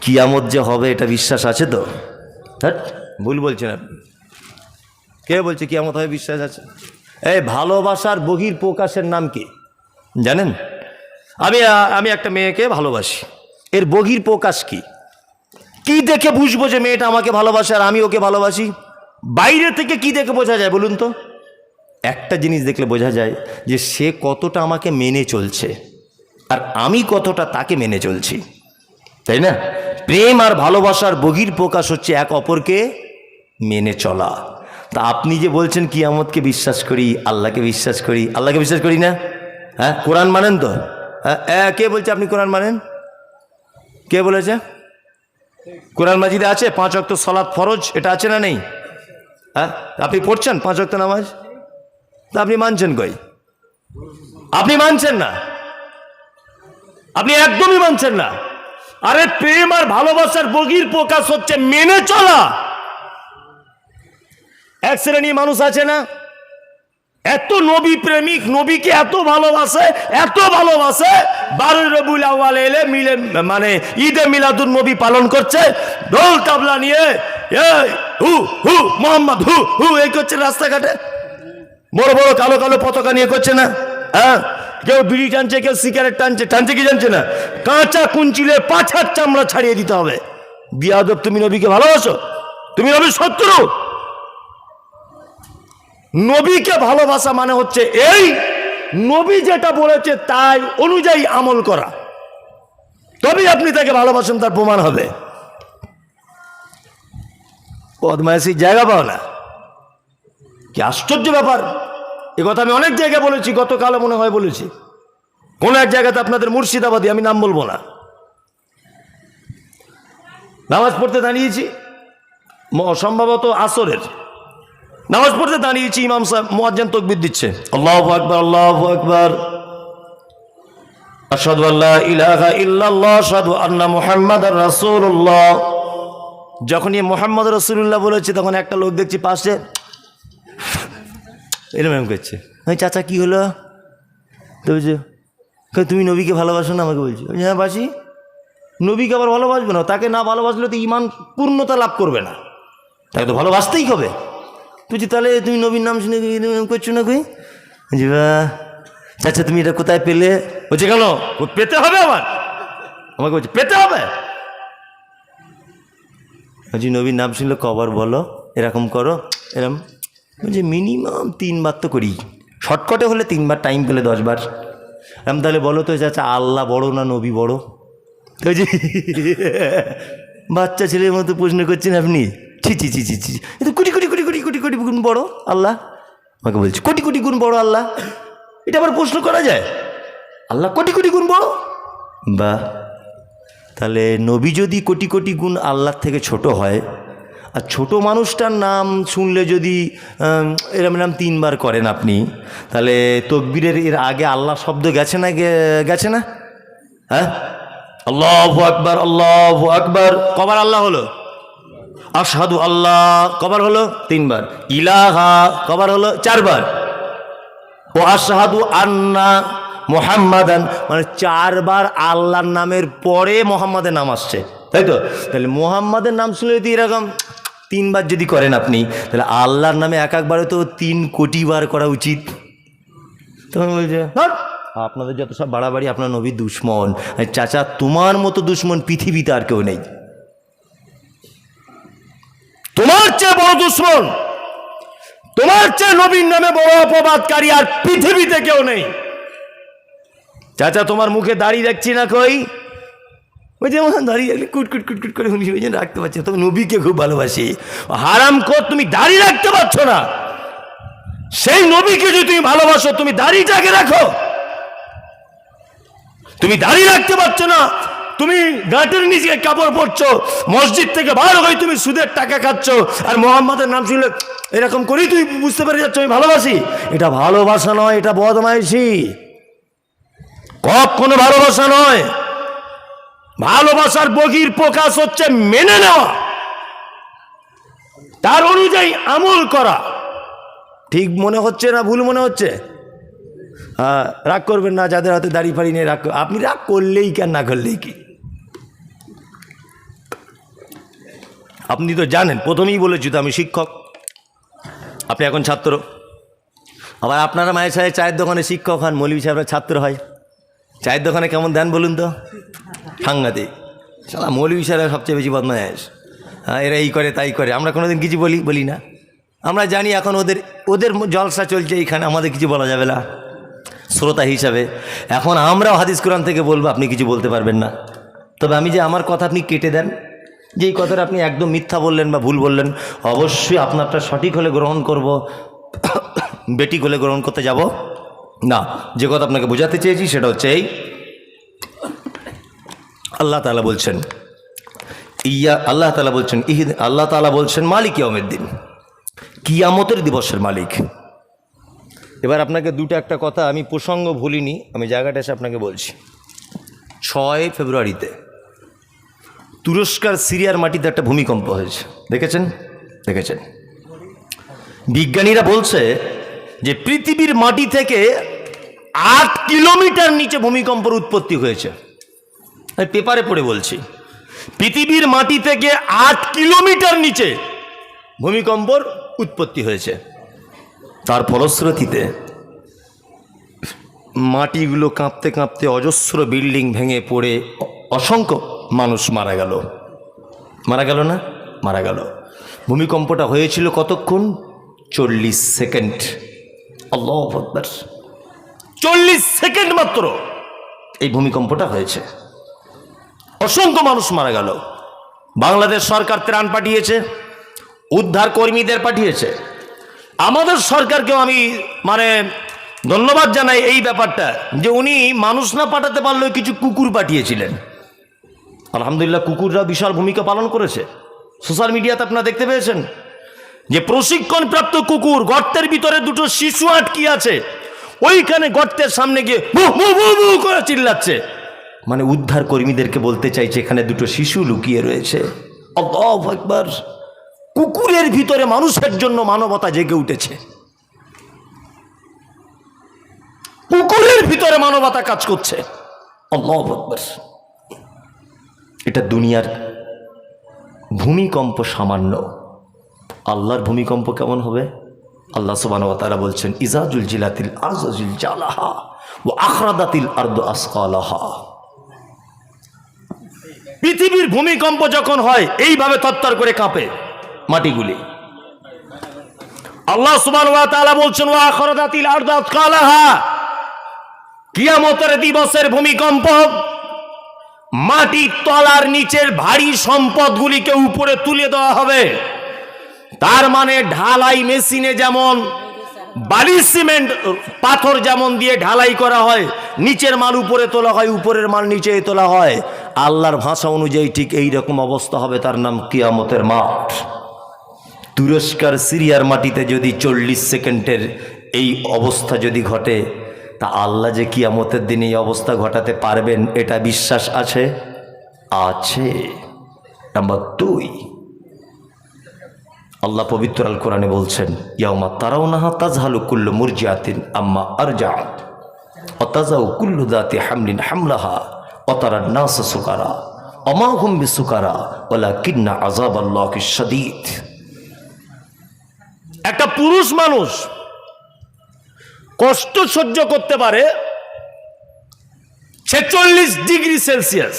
কিয়ামত যে হবে এটা বিশ্বাস আছে তো? হ্যাঁ, ভুল বলছেন আপনি। কে বলছে কিয়ামত হবে বিশ্বাস আছে? এই ভালোবাসার বহির প্রকাশের নাম কি জানেন? আমি একটা মেয়েকে ভালোবাসি, এর বহির প্রকাশ কি? কি দেখে বুঝবো যে মেয়েটা আমাকে ভালোবাসে আর আমি ওকে ভালোবাসি? বাইরে থেকে কি দেখে বোঝা যায় বলুন তো? একটা জিনিস দেখলে বোঝা যায় যে সে কতটা আমাকে মেনে চলছে আর আমি কতটা তাকে মেনে চলছি, তাই না? প্রেম আর ভালোবাসার বহির প্রকাশ হচ্ছে এক অপরকে মেনে চলা। তা আপনি যে বলছেন কিয়ামতকে বিশ্বাস করি, আল্লাহকে বিশ্বাস করি, আল্লাহকে বিশ্বাস করি না? হ্যাঁ, কোরআন মানেন তো? হ্যাঁ, কে বলছে আপনি কোরআন মানেন? কে বলেছে? কোরআন মাজিদে আছে 5 ওয়াক্ত সালাত ফরজ, এটা আছে না নেই? হ্যাঁ, আপনি পড়ছেন 5 ওয়াক্ত নামাজ, তা আপনি মানছেন কই? আপনি মানছেন না, আপনি একদমই মানছেন না। আরে প্রেম আর ভালোবাসার বহির প্রকাশ হচ্ছে মেনে চলা। এক শ্রেণী মানুষ আছে না, এত নবী প্রেমিক, নবীকে এত ভালোবাসে, এত ভালোবাসে, 12 রবিউল আউয়াল এলে মিলে মানে ঈদে মিলাদুন নবী পালন করছে, ঢোল তাবলা নিয়ে হু হু মোহাম্মদ হু হু এই করছে রাস্তাঘাটে, বড় বড় কালো কালো পতাকা নিয়ে করছে না? হ্যাঁ, কেউ বিড়ি টানছে, কেউ সিগারেট টানছে, টানছে কি জানছে না? কাঁচা কুঞ্চিলে পাছার চামড়া ছাড়িয়ে দিতে হবে। বিয়াদব, তুমি নবীকে ভালোবাসো? তুমি নবীর শত্রু। নবীকে ভালোবাসা মানে হচ্ছে এই নবী যেটা বলেছে তাই অনুযায়ী আমল করা, তবেই আপনি তাকে ভালোবাসেন, তার প্রমাণ হবে। বদমাইশির জায়গা পাও না, কি আশ্চর্য ব্যাপার। এ কথা আমি অনেক জায়গায় বলেছি, গতকাল মনে হয় বলেছি কোন এক জায়গাতে, আপনাদের মুর্শিদাবাদী, আমি নাম বলবো না। নামাজ পড়তে দাঁড়িয়েছি, সম্ভবত আসরের নামাজ পড়তে দাঁড়িয়েছি, ইমাম সাহেব মুয়াজ্জিন তাকবীর দিচ্ছে, আল্লাহু আকবার আল্লাহু আকবার, আশহাদু আল্লা ইলাহা ইল্লাল্লাহ আশহাদু আন্না মুহাম্মাদার রাসূলুল্লাহ। যখনই মুহাম্মদ রাসূলুল্লাহ বলেছে, তখন একটা লোক দেখছি পাশে এরকম করছে। ওই চাচা কি হলো? তো বলছে তুমি নবীকে ভালোবাসো না? আমাকে বলছে, হ্যাঁ বাসি। নবীকে আবার ভালোবাসবে না? তাকে না ভালোবাসলে তো ঈমান পূর্ণতা লাভ করবে না, তাকে তো ভালোবাসতেই হবে। বুঝছি, তাহলে তুমি নবীর নাম শুনে করছো না? কই চাচা তুমি এটা কোথায় পেলে? বলছে কেন পেতে হবে? আবার আমাকে বলছে পেতে হবে। বলছি নবীর নাম শুনলে কবার বলো, এরকম করো, এরকম। বলছে মিনিমাম 3 বার তো করি, শর্টকাটে হলে 3 বার, টাইম পেলে 10 বার। আমি তাহলে বলো তো চাচা, আল্লাহ বড় না নবী বড়? বলছি বাচ্চা ছেলের মতো প্রশ্ন করছেন আপনি। ছি ছি ছি ছি ছি, এটা কোটি কোটি কোটি কোটি কোটি কোটি গুণ বড় আল্লাহ। আমাকে বলছে কোটি কোটি গুণ বড় আল্লাহ, এটা আবার প্রশ্ন করা যায়? আল্লাহ কোটি কোটি গুণ বড়? বা তাহলে নবী যদি কোটি কোটি গুণ আল্লাহর থেকে ছোট হয়, আর ছোট মানুষটার নাম শুনলে যদি এরম 3 বার করেন আপনি, তাহলে তকবীরের এর আগে আল্লাহ শব্দ গেছে না? গেছে না? হ্যাঁ, আল্লাহু আকবার আল্লাহু আকবার কবার আল্লাহ হলো? আশহাদু আল্লাহ কবার হলো? 3 বার। ইলাহা কবার হলো? 4 বার। ও আশহাদু আন্না মুহাম্মাদান, মানে 4 বার আল্লাহর নামের পরে মুহাম্মাদের নাম আসছে, তাই তো? তাহলে মুহাম্মাদের নাম শুনলে যদি এরকম 3 বার যদি করেন আপনি, তাহলে আল্লাহর নামে এক একবারে তো 3 কোটি বার করা উচিত। তখন বলছে আপনাদের যত সব বাড়াবাড়ি, আপনার নবীর দুশ্মন। চাচা তোমার মতো দুশ্মন পৃথিবীতে আর কেউ নেই, তোমার চেয়ে বড় দুশ্মন, তোমার চেয়ে নবীর নামে বড় অপবাদকারী আর পৃথিবীতে কেউ নেই। চাচা তোমার মুখে দাড়ি দেখছি না, কই? ওই যে দাঁড়িয়ে কুটকুট কুটকুট করে রাখতে পারছি, তবে নবীকে খুব ভালোবাসি। হারামখোর, তুমি দাড়ি রাখতে পারছো না, সেই নবীকে যদি তুমি ভালোবাসো, তুমি দাড়িটাকে রাখো। তুমি দাড়ি রাখতে পারছো না, তুমি গাঁটের নিচে কাপড় পরছো, মসজিদ থেকে বার হয়ে তুমি সুদের টাকা খাচ্ছ, আর মোহাম্মদের নাম শুনলে এরকম করেই তুই বুঝতে পেরে যাচ্ছ আমি ভালোবাসি। এটা ভালোবাসা নয়, এটা বদমাইশি, কখনো ভালোবাসা নয়। ভালোবাসার বহির প্রকাশ হচ্ছে মেনে নেওয়া, তার অনুযায়ী আমল করা। ঠিক মনে হচ্ছে না ভুল মনে হচ্ছে? হ্যাঁ, রাগ করবেন না যাদের হাতে দাড়ি ফাড়ি নিয়ে রাগ, আপনি রাগ করলেই কি আর না করলেই কি। আপনি তো জানেন, প্রথমেই বলেছি তো আমি শিক্ষক, আপনি এখন ছাত্র। আবার আপনারা মায়ের সাহেব চায়ের দোকানে শিক্ষক হন, মৌলভী সাহেবরা ছাত্র হয়। চায়ের দোকানে কেমন দেন বলুন তো? সাংঘাতিক। সালা মৌলভী সাহেবরা সবচেয়ে বেশি বদমায়েশ। হ্যাঁ, এরা এই করে তাই করে, আমরা কোনোদিন কিছু বলি না। আমরা জানি এখন ওদের জলসা চলছে এইখানে, আমাদের কিছু বলা যাবে না শ্রোতা হিসাবে। এখন আমরাও হাদিস কোরআন থেকে বলবো, আপনি কিছু বলতে পারবেন না। তবে আমি যে আমার কথা আপনি কেটে দেন, যে এই কথাটা আপনি একদম মিথ্যা বললেন বা ভুল বললেন, অবশ্যই আপনারটা সঠিক হলে গ্রহণ করব, বেঠিক হলে গ্রহণ করতে যাব না। যে কথা আপনাকে বোঝাতে চেয়েছি সেটা হচ্ছে এই, আল্লাহ তাআলা বলছেন আল্লাহ তাআলা বলছেন মালিক ইয়াউমিদ্দিন, কিয়ামতের দিবসের মালিক। এবার আপনাকে একটা কথা আমি প্রসঙ্গ ভুলিনি, আমি জায়গাটা এসে আপনাকে বলছি। 6 ফেব্রুয়ারিতে তুরস্কার সিরিয়ার মাটিতে একটা ভূমিকম্প হয়েছে, দেখেছেন? বিজ্ঞানীরা বলছে যে পৃথিবীর মাটি থেকে 8 কিলোমিটার নিচে ভূমিকম্পের উৎপত্তি হয়েছে। আমি পেপারে পড়ে বলছি, পৃথিবীর মাটি থেকে 8 কিলোমিটার নিচে ভূমিকম্পর উৎপত্তি হয়েছে। তার ফলশ্রুতিতে মাটিগুলো কাঁপতে কাঁপতে অজস্র বিল্ডিং ভেঙে পড়ে অসংখ্য মানুষ মারা গেল না? মারা গেল। ভূমিকম্পটা হয়েছিল কতক্ষণ? 40 সেকেন্ড। আল্লাহু আকবার, 40 সেকেন্ড মাত্র এই ভূমিকম্পটা হয়েছে, অসংখ্য মানুষ মারা গেল। বাংলাদেশ সরকার ত্রাণ পাঠিয়েছে, উদ্ধার কর্মীদের পাঠিয়েছে। আমাদের সরকারকেও আমি ধন্যবাদ জানাই এই ব্যাপারটা, যে উনি মানুষ না পাঠাতে পারলেও কিছু কুকুর পাঠিয়েছিলেন। আলহামদুলিল্লাহ, কুকুররা বিশাল ভূমিকা পালন করেছে। সোশ্যাল মিডিয়াতে আপনারা দেখতে পেয়েছেন যে প্রশিক্ষণপ্রাপ্ত কুকুর গর্তের ভিতরে 2টো শিশু আটকে আছে, ওইখানে গর্তের সামনে গিয়ে ভু ভু ভু ভু করে চিল্লাচ্ছে। উদ্ধার কর্মীদেরকে বলতে চাইছে এখানে 2টো শিশু লুকিয়ে রয়েছে। আল্লাহু আকবার, কুকুরের ভিতরে মানুষের জন্য মানবতা জেগে উঠেছে, কুকুরের ভিতরে মানবতা কাজ করছে। আল্লাহু আকবার। এটা দুনিয়ার ভূমিকম্প সামান্য, আল্লাহর ভূমিকম্প কেমন হবে? আল্লাহ সুবহানাহু ওয়া তাআলা বলছেন ইজা জুলজিলাতিল আরদু জিলজালাহা ওয়া আখরাজাতিল আরদু আসকালাহা। পৃথিবীর ভূমিকম্প যখন হয় এইভাবে থরথর করে কাঁপে মাটিগুলি। আল্লাহ সুবহানাহু ওয়া তাআলা বলছেন ওয়া আখরাজাতিল আরদু আসকালাহা, কিয়ামতের দিবসের ভূমিকম্প মাটির তলার নিচের ভারী সম্পদগুলিকে উপরে তুলে দেওয়া হবে। তার ঢালাই মেশিনে যেমন বালি সিমেন্ট পাথর যেমন দিয়ে ঢালাই করা হয়, নিচের মাল উপরে তোলা হয়, উপরের মাল নিচে তোলা হয়, আল্লাহর ভাষা অনুযায়ী ঠিক এই রকম অবস্থা হবে। তার নাম কিয়ামতের মাঠ। তুরস্কার সিরিয়ার মাটিতে যদি 40 সেকেন্ডের এই অবস্থা যদি ঘটে, তা আল্লাহ যে কিয়ামতের দিন এই অবস্থা ঘটাতে পারবেন, এটা বিশ্বাস আছে? নাম্বার 2, আল্লাহ পবিত্র আল কোরআনে বলছেন ইয়াউমা তারাউনাহা তাযহালু কুল্লু মুরজিআতিন আম্মা আরজাআত ওয়া তাযাউ কুল্লু যাতি হামলিন হামলাহা ওয়া তারান নাসা সুকারা ওয়া মা হুম বিসুকারা ওয়ালাকিন্না আযাবাল্লাহি শাদীদ। একটা পুরুষ মানুষ কষ্ট সহ্য করতে পারে 46 ডিগ্রি সেলসিয়াস,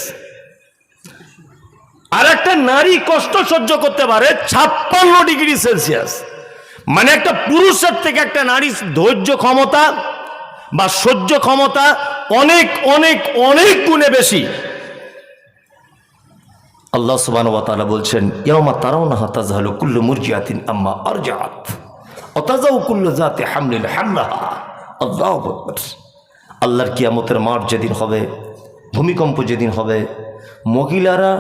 আর একটা নারী কষ্ট সহ্য করতে পারে 56 ডিগ্রি সেলসিয়াস। একটা পুরুষের থেকে একটা নারীর ধৈর্য ক্ষমতা বা সহ্য ক্ষমতা অনেক অনেক অনেক গুণে বেশি। আল্লাহ সুবহানাহু ওয়া তাআলা বলছেন ইয়াউমা তারাউনাহা তাযহালু কুল্লু মুরজিআতিন আম্মা আরজাআত ওয়া তাযাউ কুল্লু যাতি হামলিন হামলাহা। আল্লাহু আকবার। আল্লাহর কিয়ামতের মাঠ যেদিন হবে, ভূমিকম্প যেদিন হবে, মহিলারা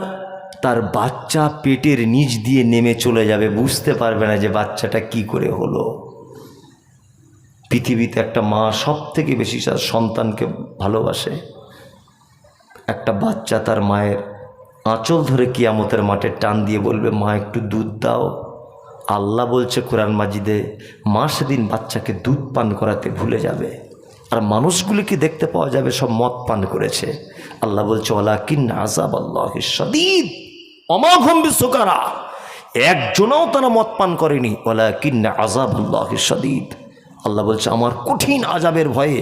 তার বাচ্চা পেটের নিচ দিয়ে নেমে চলে যাবে, বুঝতে পারবে না যে বাচ্চাটা কি করে হলো। পৃথিবীতে একটা মা সব থেকে বেশি তার সন্তানকে ভালোবাসে। একটা বাচ্চা তার মায়ের আঁচল ধরে কিয়ামতের মাঠে টান দিয়ে বলবে মা একটু দুধ দাও। আল্লাহ বলছে কোরআন মাজিদে মা সেদিন বাচ্চাকে দুধ পান করাতে ভুলে যাবে, আর মানুষগুলিকে দেখতে পাওয়া যাবে সব মদ পান করেছে। আল্লাহ বলছে ওয়ালাকিন্না আযাবাল্লাহি শাদীদ ওয়া মা হুম বিসুকারা। একজনও তারা মদ পান করেনি। ওয়ালাকিন্না আযাবাল্লাহি শাদীদ। আল্লাহ বলছে আমার কঠিন আযাবের ভয়ে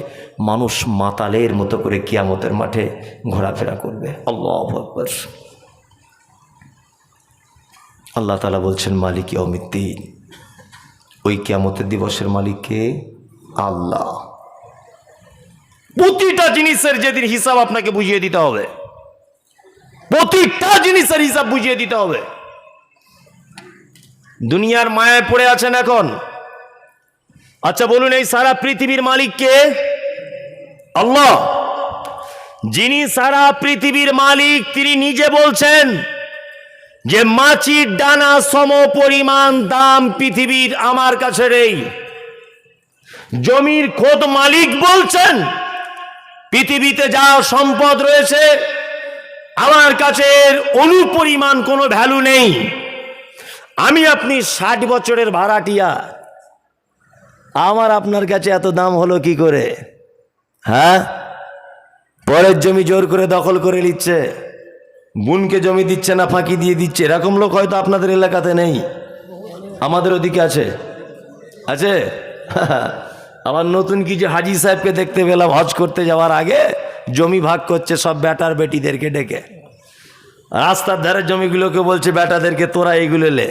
মানুষ মাতালের মতো করে কিয়ামতের মাঠে ঘোরাফেরা করবে। আল্লাহু আকবার। আল্লাহ তাআলা বলছেন মালিক ইয়াউমিদ্দিন, ওই কিয়ামতের দিবসের মালিক কে? আল্লাহ। প্রতিটা জিনিসের যেদিন হিসাব আপনাকে বুঝিয়ে দিতে হবে, প্রতিটা জিনিসের হিসাব বুঝিয়ে দিতে হবে। দুনিয়ার মায়ায় পড়ে আছেন এখন। আচ্ছা বলুন, এই সারা পৃথিবীর মালিক কে? আল্লাহ। যিনি সারা পৃথিবীর মালিক তিনি নিজে বলছেন যে মাছির ডানা সম পরিমাণ দাম পৃথিবীর আমার কাছে নেই। জমির খোদ মালিক বলছেন পৃথিবীতে যা সম্পদ রয়েছে আমার কাছে অনুপরিমাণ কোনো ভ্যালু নেই। আমি আপনি 60 বছরের ভাড়াটিয়া, আমার আপনার কাছে এত দাম হলো কি করে? হ্যাঁ, পরের জমি জোর করে দখল করে নিচ্ছে, বোনকে জমি দিচ্ছে না, ফাঁকি দিয়ে দিচ্ছে। এরকম লোক হয়তো আপনাদের এলাকাতে নেই, আমাদের ওদিকে আছে। আছে? আবার নতুন কিছু হাজি সাহেবকে দেখতে পেলাম হজ করতে যাওয়ার আগে জমি ভাগ করছে সব বেটার বেটিদেরকে ডেকে। রাস্তার ধারে জমিগুলোকে বলছে বেটাদেরকে তোরা এইগুলো লে,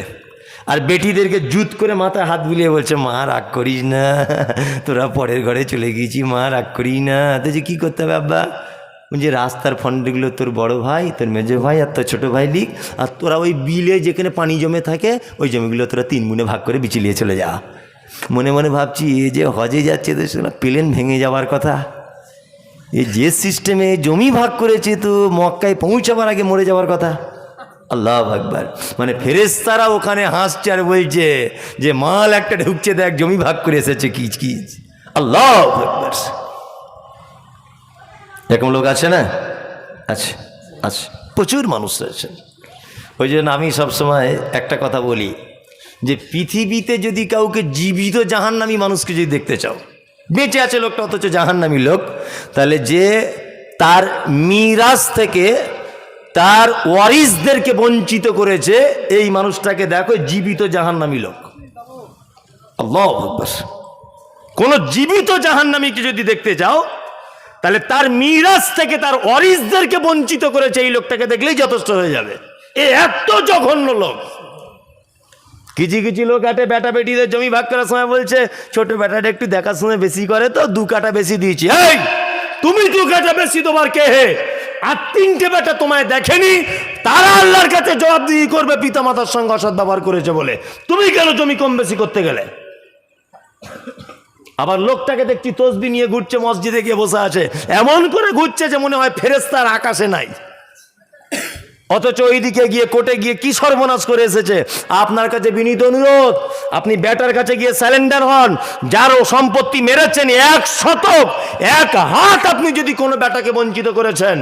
আর বেটিদেরকে জুত করে মাথায় হাত বুলিয়ে বলছে মা রাগ করিস না, তোরা পরের ঘরে চলে গেছি, মা রাগ করিস না। তো যে কী করতে হবে আব্বা? বলছে রাস্তার ফন্ডগুলো তোর বড় ভাই, তোর মেজো ভাই আর তোর ছোটো ভাই লিখ, আর তোরা ওই বিলে যেখানে পানি জমে থাকে ওই জমিগুলো তোরা 3 গুণে ভাগ করে বিচিলিয়ে চলে যা। মনে মনে ভাবছি এ যে হজে যাচ্ছে তো সেটা প্লেন ভেঙে যাওয়ার কথা, এই যে সিস্টেমে জমি ভাগ করেছে তো মক্কায় পৌঁছাবার আগে মরে যাওয়ার কথা। আল্লাহু আকবার। মানে ফেরেশতারা ওখানে হাসছে আর বলছে যে মাল একটা ঢুকছে, দেখ জমি ভাগ করে এসেছে কিচ কিচ। আল্লাহু আকবার। এরকম লোক আছে না? আছে, আছে, প্রচুর মানুষ রয়েছেন। ওই জন্য আমি সবসময় একটা কথা বলি যে পৃথিবীতে যদি কাউকে জীবিত জাহান্নামী মানুষকে যদি দেখতে চাও, বেঁচে আছে লোকটা অথচ জাহান্নামী লোক, তাহলে যে তার মিরাস থেকে তার ওয়ারিসদেরকে বঞ্চিত করেছে এই মানুষটাকে দেখো জীবিত জাহান্নামী লোক। আল্লাহু আকবার। কোন জীবিত জাহান্নামীকে যদি দেখতে যাও তাহলে তার মিরাস থেকে তার ওয়ারিসদেরকে বঞ্চিত করেছে এই লোকটাকে দেখলেই যথেষ্ট হয়ে যাবে। এ এত জঘন্য লোক। কিছু কিছু লোক আটে বেটা বেটিদের জমি ভাগ করার সময় বলছে ছোট বেটাটা একটু দেখাশোনা বেশি করে তো 2 কাঠা বেশি দিয়েছি। এই তুমি 2 কাঠা বেশি তোমার কে হে? আর 3টে বেটা তোমায় দেখেনি, তারা আল্লাহর কাছে জবাবদিহি করবে পিতামাতার সঙ্গে অসৎ ব্যবহার করেছে বলে। তুমি কেন জমি কম বেশি করতে গেলে? আবার লোকটাকে দেখছি তসবিহ নিয়ে ঘুরছে, মসজিদে গিয়ে বসে আছে, এমন করে ঘুরছে যে মনে হয় ফেরেশতার আকাশে নাই, অথচ ওইদিকে গিয়ে কোর্টে গিয়ে কি সর্বনাশ করে এসেছে। আপনার কাছে বিনীত অনুরোধ, আপনি বেটার কাছে গিয়ে স্যালেন্ডার হন। যারও সম্পত্তি মেরেছেন 1 শতক 1 হাত আপনি যদি কোনো বেটাকে বঞ্চিত করেছেন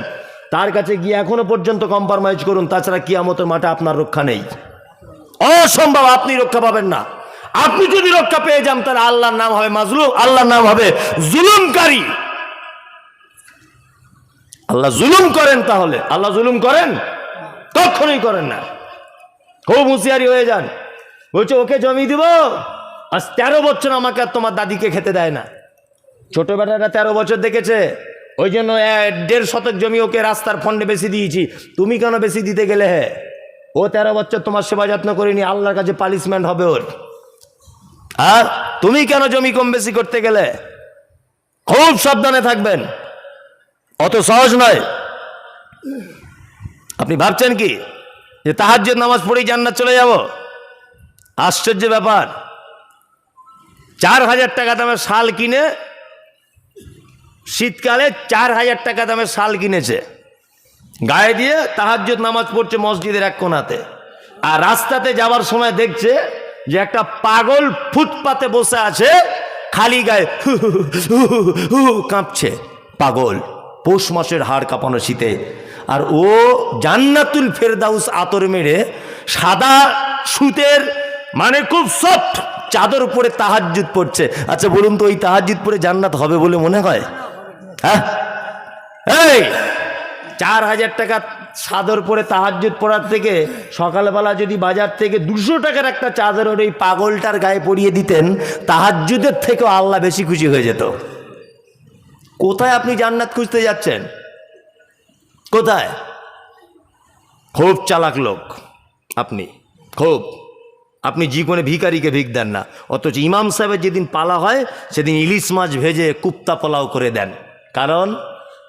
তার কাছে গিয়ে এখনো পর্যন্ত কম্প্রোমাইজ করুন, তাছাড়া কিয়ামতের মাঠে আপনার রক্ষা নেই, অসম্ভব, আপনি রক্ষা পাবেন না। আপনি যদি রক্ষা পেয়ে যান তাহলে আল্লাহর নাম হবে মাজলুম, আল্লাহর নাম হবে জুলুমকারী। আল্লাহ জুলুম করেন, তাহলে আল্লাহ জুলুম করেন? কখনোই করেন না। খুব হুঁশিয়ারি হয়ে যান। বলছে ওকে জমি দিব, আজ 13 বছর আমাকে আর তোমার দাদিকে খেতে দেয় না। ছোট বেটাটা 13 বছর দেখেছে, ওই জন্য 1.5 শতক জমি ওকে রাস্তার ফন্ডে বেশি দিয়েছি। তুমি কেন বেশি দিতে গেলে? হে, ও 13 বছর তোমার সেবা যত্ন করেনি, আল্লাহর কাছে পানিশমেন্ট হবে ওর। আর তুমি কেন জমি কম বেশি করতে গেলে? খুব সাবধানে থাকবেন, অত সহজ নয়। আপনি ভাবছেন কি যে তাহাজ্জুদ নামাজ পড়েই জান্নাত চলে যাব? আশ্চর্য ব্যাপার। 4000 টাকা দামের শাল কিনে, শীতকালে 4000 টাকা দামের শাল কিনেছে, গায়ে দিয়ে তাহাজ্জুদ নামাজ পড়ছে মসজিদের এক কোণাতে। আর রাস্তাতে যাওয়ার সময় দেখছে যে একটা পাগল ফুটপাতে বসে আছে, খালি গায়ে কাঁপছে, পাগল, পৌষ মাসের হাড় কাঁপানো শীতে। আর ও জান্নাতুল ফেরদাউস আতর মেরে সাদা সুতের মানে খুব সফট চাদর উপরে তাহাজ্জুদ পড়ছে। আচ্ছা বলুন তো, ওই তাহাজ্জুদ পড়ে জান্নাত হবে বলে মনে হয়? হ্যাঁ, এই 4000 টাকা চাদর পরে তাহাজ্জুদ পড়ার থেকে সকালবেলা যদি বাজার থেকে 200 টাকার একটা চাদর ওই পাগলটার গায়ে পরিয়ে দিতেন, তাহাজ্জুদের থেকেও আল্লাহ বেশি খুশি হয়ে যেত। কোথায় আপনি জান্নাত খুঁজতে যাচ্ছেন? কোথায়? খুব চালাক লোক আপনি, খুব। আপনি জীবনে ভিখারিকে ভিক দেন না, অথচ ইমাম সাহেবের যেদিন পালা হয় সেদিন ইলিশ মাছ ভেজে কুপ্তা পোলাও করে দেন। কারণ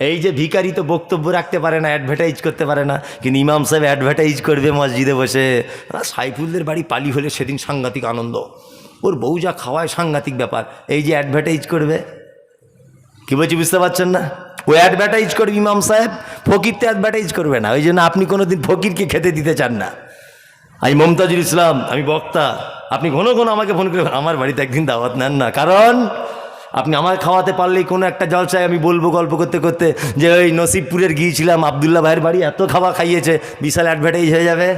এই যে ভিখারি তো বক্তব্য রাখতে পারে না, অ্যাডভার্টাইজ করতে পারে না, কিন্তু ইমাম সাহেব অ্যাডভার্টাইজ করবে মসজিদে বসে। সাইফুলদের বাড়ি পালি হলে সেদিন সাংঘাতিক আনন্দ, ওর বউ যা খাওয়ায় সাংঘাতিক ব্যাপার। এই যে অ্যাডভার্টাইজ করবে, কি বলছি বুঝতে পারছেন না? ও অ্যাডভার্টাইজ করবে ইমাম সাহেব, ফকির তো অ্যাডভার্টাইজ করবে না। ওই জন্য আপনি কোনোদিন ফকিরকে খেতে দিতে চান না। আমি মমতাজুল ইসলাম, আমি বক্তা, আপনি ঘন ঘন আমাকে ফোন করে আমার বাড়িতে একদিন দাওয়াত নেন না। কারণ আপনি আমার খাওয়াতে পারলেই কোনো একটা জলসায় আমি বলবো গল্প করতে করতে যে ওই নসিবপুরের গিয়েছিলাম আবদুল্লাহ ভাইয়ের বাড়ি, এত খাওয়া খাইয়েছে, বিশাল অ্যাডভার্টাইজ হয়ে যাবে।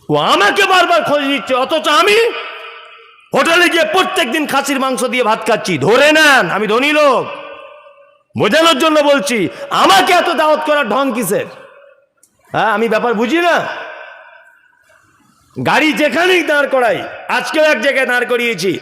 ও আমাকে বারবার খোঁজ নিচ্ছে, অথচ আমি হোটেলে গিয়ে প্রত্যেক দিন খাসির মাংস দিয়ে ভাত খাচ্ছি। ধরে নেন আমি ধনী লোক, বোঝানোর জন্য বলছি। আমাকে এত দাওয়াত করার ঢং কিসের? হ্যাঁ, আমি ব্যাপার বুঝি না। গাড়ি যেখানেই দাঁড় করাই, আজকেও এক জায়গায় দাঁড় করিয়েছি,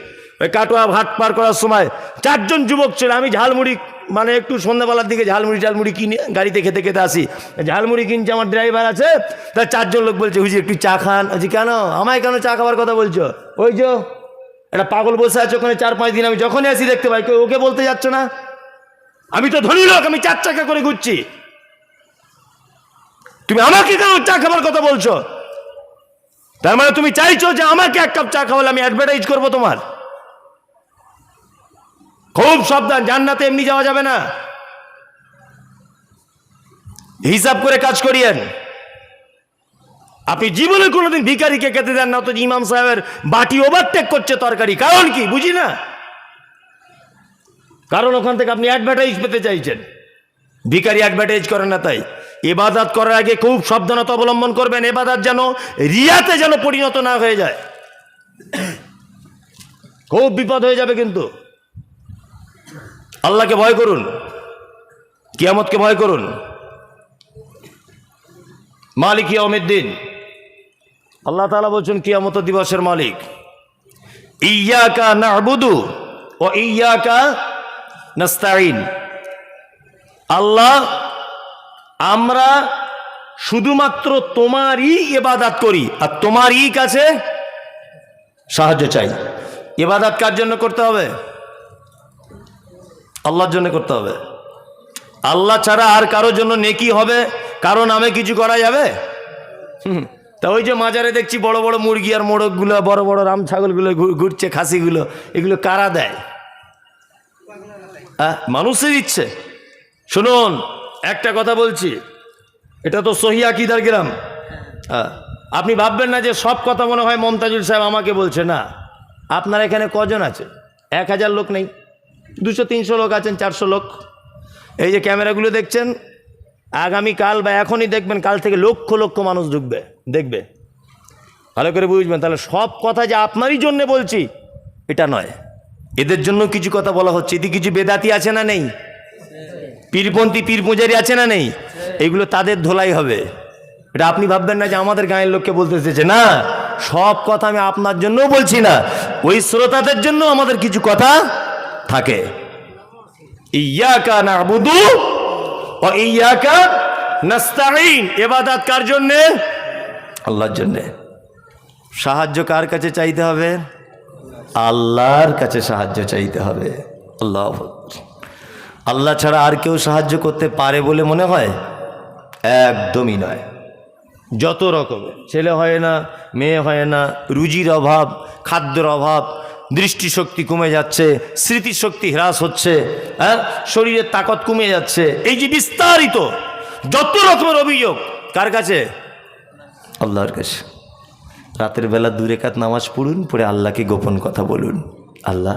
ওই কাটোয়া ঘাট পার করার সময় 4 জন যুবক ছিল। আমি ঝালমুড়ি, মানে একটু সন্ধ্যাবেলার দিকে ঝালমুড়ি কিনে গাড়িতে খেতে খেতে আসি। ঝালমুড়ি কিনছে, আমার ড্রাইভার আছে, তার 4 জন লোক বলছে হুজুর একটু চা খান। বলছি কেন, আমায় কেন চা খাবার কথা বলছো? ওই যে একটা পাগল বসে আছে ওখানে 4-5 দিন, আমি যখনই আসি দেখতে পাই, ওকে বলতে যাচ্ছ না? আমি তো ধনী লোক, আমি 4 চাকা করে ঘুরছি, তুমি আমাকে কেন চা খাবার কথা বলছো? তার মানে তুমি চাইছো যে আমাকে 1 কাপ চা খাওয়ালে আমি অ্যাডভার্টাইজ করবো তোমার? খুব সাবধান, জান্নাতে এমনি যাওয়া যাবে না, হিসাব করে কাজ করিয়েন। আপনি জীবনে কোনোদিন ভিখারিকে খেতে দেন না, তো ইমাম সাহেবের বাটি ওভারটেক করছে তরকারি। কারণ কি বুঝি না, কারণ ওখান থেকে আপনি অ্যাডভার্টাইজ পেতে চাইছেন। ভিখারি অ্যাডভার্টাইজ করে না। তাই ইবাদত করার আগে খুব সাবধানতা অবলম্বন করবেন, ইবাদত যেন রিয়াতে যেন পরিণত না হয়ে যায়, খুব বিপদ হয়ে যাবে। কিন্তু আল্লাহকে ভয় করুন, কিয়ামতকে ভয় করুন। মালিক ইয়াউমিদ্দিন, আল্লাহ তাআলা বলছেন কিয়ামত দিবসের মালিক। ইয়্যাকা না'বুদু ওয়া ইয়্যাকা নাস্তাঈন। আল্লাহ, আমরা শুধুমাত্র তোমারই ইবাদত করি আর তোমারই কাছে সাহায্য চাই। ইবাদত কার জন্য করতে হবে? আল্লাহর জন্য করতে হবে। আল্লাহ ছাড়া আর কারোর জন্য নেকি হবে, কারো নামে কিছু করা যাবে? তা ওই যে মাজারে দেখছি বড় বড় মুরগি আর মোরগগুলো, বড় বড় রাম ছাগলগুলো ঘুরছে, খাসিগুলো, এগুলো কারা দেয়? মানুষের ইচ্ছে। শুনুন, একটা কথা বলছি, এটা তো সহিহ আকীদার গ্রাম। আপনি ভাববেন না যে সব কথা মনে হয় মমতাজুল সাহেব আমাকে বলছে। না, আপনার এখানে কজন আছে? 1000 লোক নেই, 200-300 লোক আছেন, 400 লোক। এই যে ক্যামেরাগুলো দেখছেন, আগামীকাল বা এখনই দেখবেন, কাল থেকে লক্ষ লক্ষ মানুষ ঢুকবে, দেখবে। ভালো করে বুঝবেন। তাহলে সব কথা যে আপনারই জন্য বলছি এটা নয়, এদের জন্য কিছু কথা বলা হচ্ছে। এদিকে কিছু বেদাতি আছে না নেই? পীরপন্থী, পীর পূজারি আছে না নেই? এগুলো তাদের ধোলাই হবে। এটা আপনি ভাববেন না যে আমাদের গাঁয়ের লোককে বলতে এসেছে। না, সব কথা আমি আপনার জন্যও বলছি না, ওই শ্রোতাদের জন্য আমাদের কিছু কথা থাকে। ইয়্যাকা না'বুদু ওয়া ইয়্যাকা নাস্তাঈন। ইবাদত কার জন্য? আল্লাহর জন্য। সাহায্য কার কাছে চাইতে হবে? আল্লাহর কাছে সাহায্য চাইতে হবে। আল্লাহু আকবার। আল্লাহ ছাড়া আর কেউ সাহায্য করতে পারে বলে মনে হয়? একদমই নয়। যত রকমের ছেলে হয় না, মেয়ে হয় না, রুজির অভাব, খাদ্যের অভাব, দৃষ্টিশক্তি কমে যাচ্ছে, স্মৃতিশক্তি হ্রাস হচ্ছে, শরীরের তাকত কমে যাচ্ছে, এই যে বিস্তারিত যত রকমের অভিযোগ, কার কাছে? আল্লাহর কাছে। রাতের বেলা 2 রাকাত নামাজ পড়ুন, পড়ে আল্লাহকে গোপন কথা বলুন। আল্লাহ,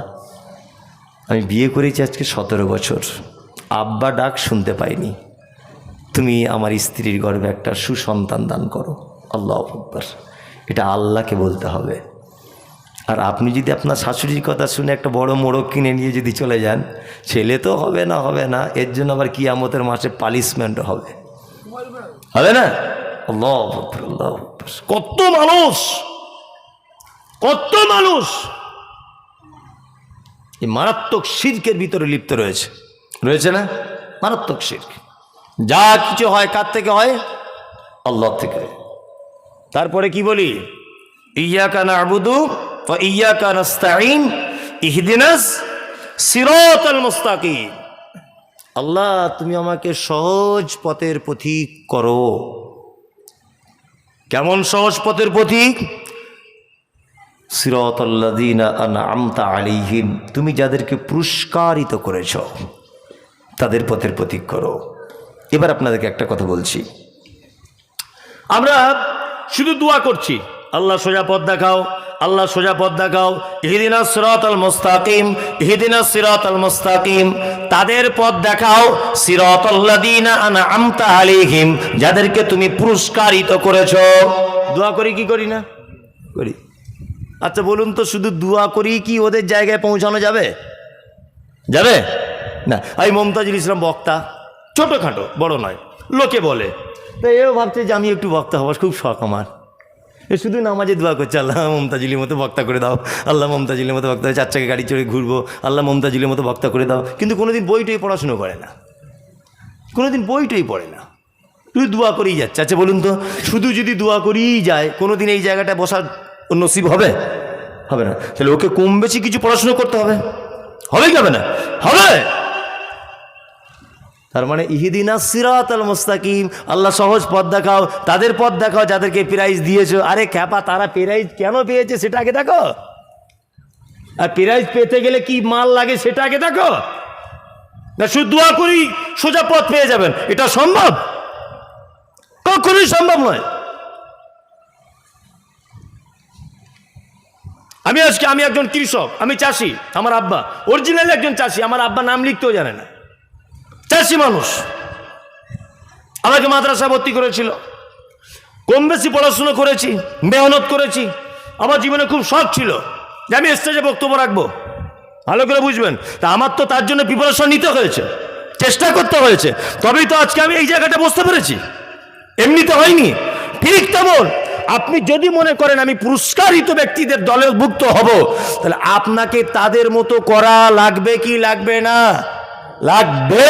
আমি বিয়ে করেছি আজকে 17 বছর, আব্বা ডাক শুনতে পাইনি, তুমি আমার স্ত্রীর গর্ভে একটা সুসন্তান দান করো। আল্লাহু আকবার। এটা আল্লাহকে বলতে হবে। আর আপনি যদি আপনার শাশুড়ির কথা শুনে একটা বড় মোড়ক কিনে নিয়ে যদি চলে যান, ছেলে তো হবে না, এর জন্য আবার কিয়ামতের মাসে পানিশমেন্টও হবে। হবে না? আল্লাহু আকবার, আল্লাহু আকবার। কত মানুষ এই মারাত্মক শিরকের ভিতরে লিপ্ত রয়েছে না? মারাত্মক শিরক। যা কিছু হয় কার থেকে হয়? আল্লাহ থেকে। তারপরে কি বলি? ইয়্যাকা না'বুদু ওয়া ইয়্যাকা নাস্তাঈন ইহদিনাস সিরাতাল মুস্তাকিম। আল্লাহ, তুমি আমাকে সহজ পথের পথিক করো। কেমন সহজ পথের পথিক? সিরাতাল্লাযীনা আন'আমতা আলাইহিম, তুমি যাদেরকে পুরস্কারিত করেছ তাদের পথের পথিক করো। এবার আপনাদেরকে একটা কথা বলছি, আমরা শুধু দোয়া করছি, আল্লাহ সোজা পথ দেখাও, আল্লাহ সোজা পথ দেখাও, ইহদিনাস সিরাতাল মুস্তাকিম, ইহদিনাস সিরাতাল মুস্তাকিম। তাদের পথ দেখাও, সিরাতাল্লাযীনা আন'আমতা আলাইহিম, যাদেরকে তুমি পুরস্কারিত করেছ। দোয়া করি কি করি না? করি। আচ্ছা বলুন তো, শুধু দোয়া করি কি ওদের জায়গায় পৌঁছানো যাবে? যাবে না। এই মমতাজুল ইসলাম বক্তা, ছোটোখাটো, বড় নয়, লোকে বলে, তাই এও ভাবছে যে আমি একটু বক্তা হবার খুব শখ আমার। এ শুধু নামাজে দোয়া করছে, আল্লাহ মমতাজুলির মতো বক্তা করে দাও, আল্লাহ মমতাজুলির মতো বক্তা, 4 চাকা গাড়ি চড়ে ঘুরবো, আল্লাহ মমতাজুলির মতো বক্তা করে দাও। কিন্তু কোনোদিন বইটই পড়াশুনো করে না, কোনোদিন বইটই পড়ে না, শুধু দোয়া করেই যাচ্ছে। আচ্ছা বলুন তো, শুধু যদি দোয়া করেই যায়, কোনোদিন এই জায়গাটা বসার নসিব হবে? হবে না। তাহলে ওকে কম বেশি কিছু পড়াশুনো করতে হবে, হবে কি হবে না? হবে। তার মানে ইহদিনাস সিরাতাল মুস্তাকিম, আল্লাহ সহজ পথ দেখাও, তাদের পথ দেখাও যাদেরকে প্রাইজ দিয়েছো। আরে খ্যাপা, তারা প্রাইজ কেন পেয়েছে সেটা আগে দেখো, আর প্রাইজ পেতে গেলে কি মাল লাগে সেটা আগে দেখো। না শুধু দোয়া করি সোজা পথ পেয়ে যাবেন, এটা সম্ভব? কখনোই সম্ভব নয়। আমি একজন কৃষক, আমি চাষি, আমার আব্বা অরিজিনালি একজন চাষি, আমার আব্বা নাম লিখতেও জানে না, চাষি মানুষ। আমাকে মাদ্রাসা ভর্তি করেছিল, কম বেশি পড়াশুনো করেছি, মেহনত করেছি। আমার জীবনে খুব শখ ছিল যে আমি স্টেজে বক্তব্য রাখবো, ভালো করে বুঝবেন। তা আমার তো তার জন্য প্রিপারেশন নিতে হয়েছে, চেষ্টা করতে হয়েছে, তবেই তো আজকে আমি এই জায়গাটা বসতে পেরেছি, এমনিতে হয়নি। ঠিক তেমন আপনি যদি মনে করেন আমি পুরস্কারিত ব্যক্তিদের দলে ভুক্ত হব, তাহলে আপনাকে তাদের মতো করা লাগবে কি লাগবে না? লাগবে।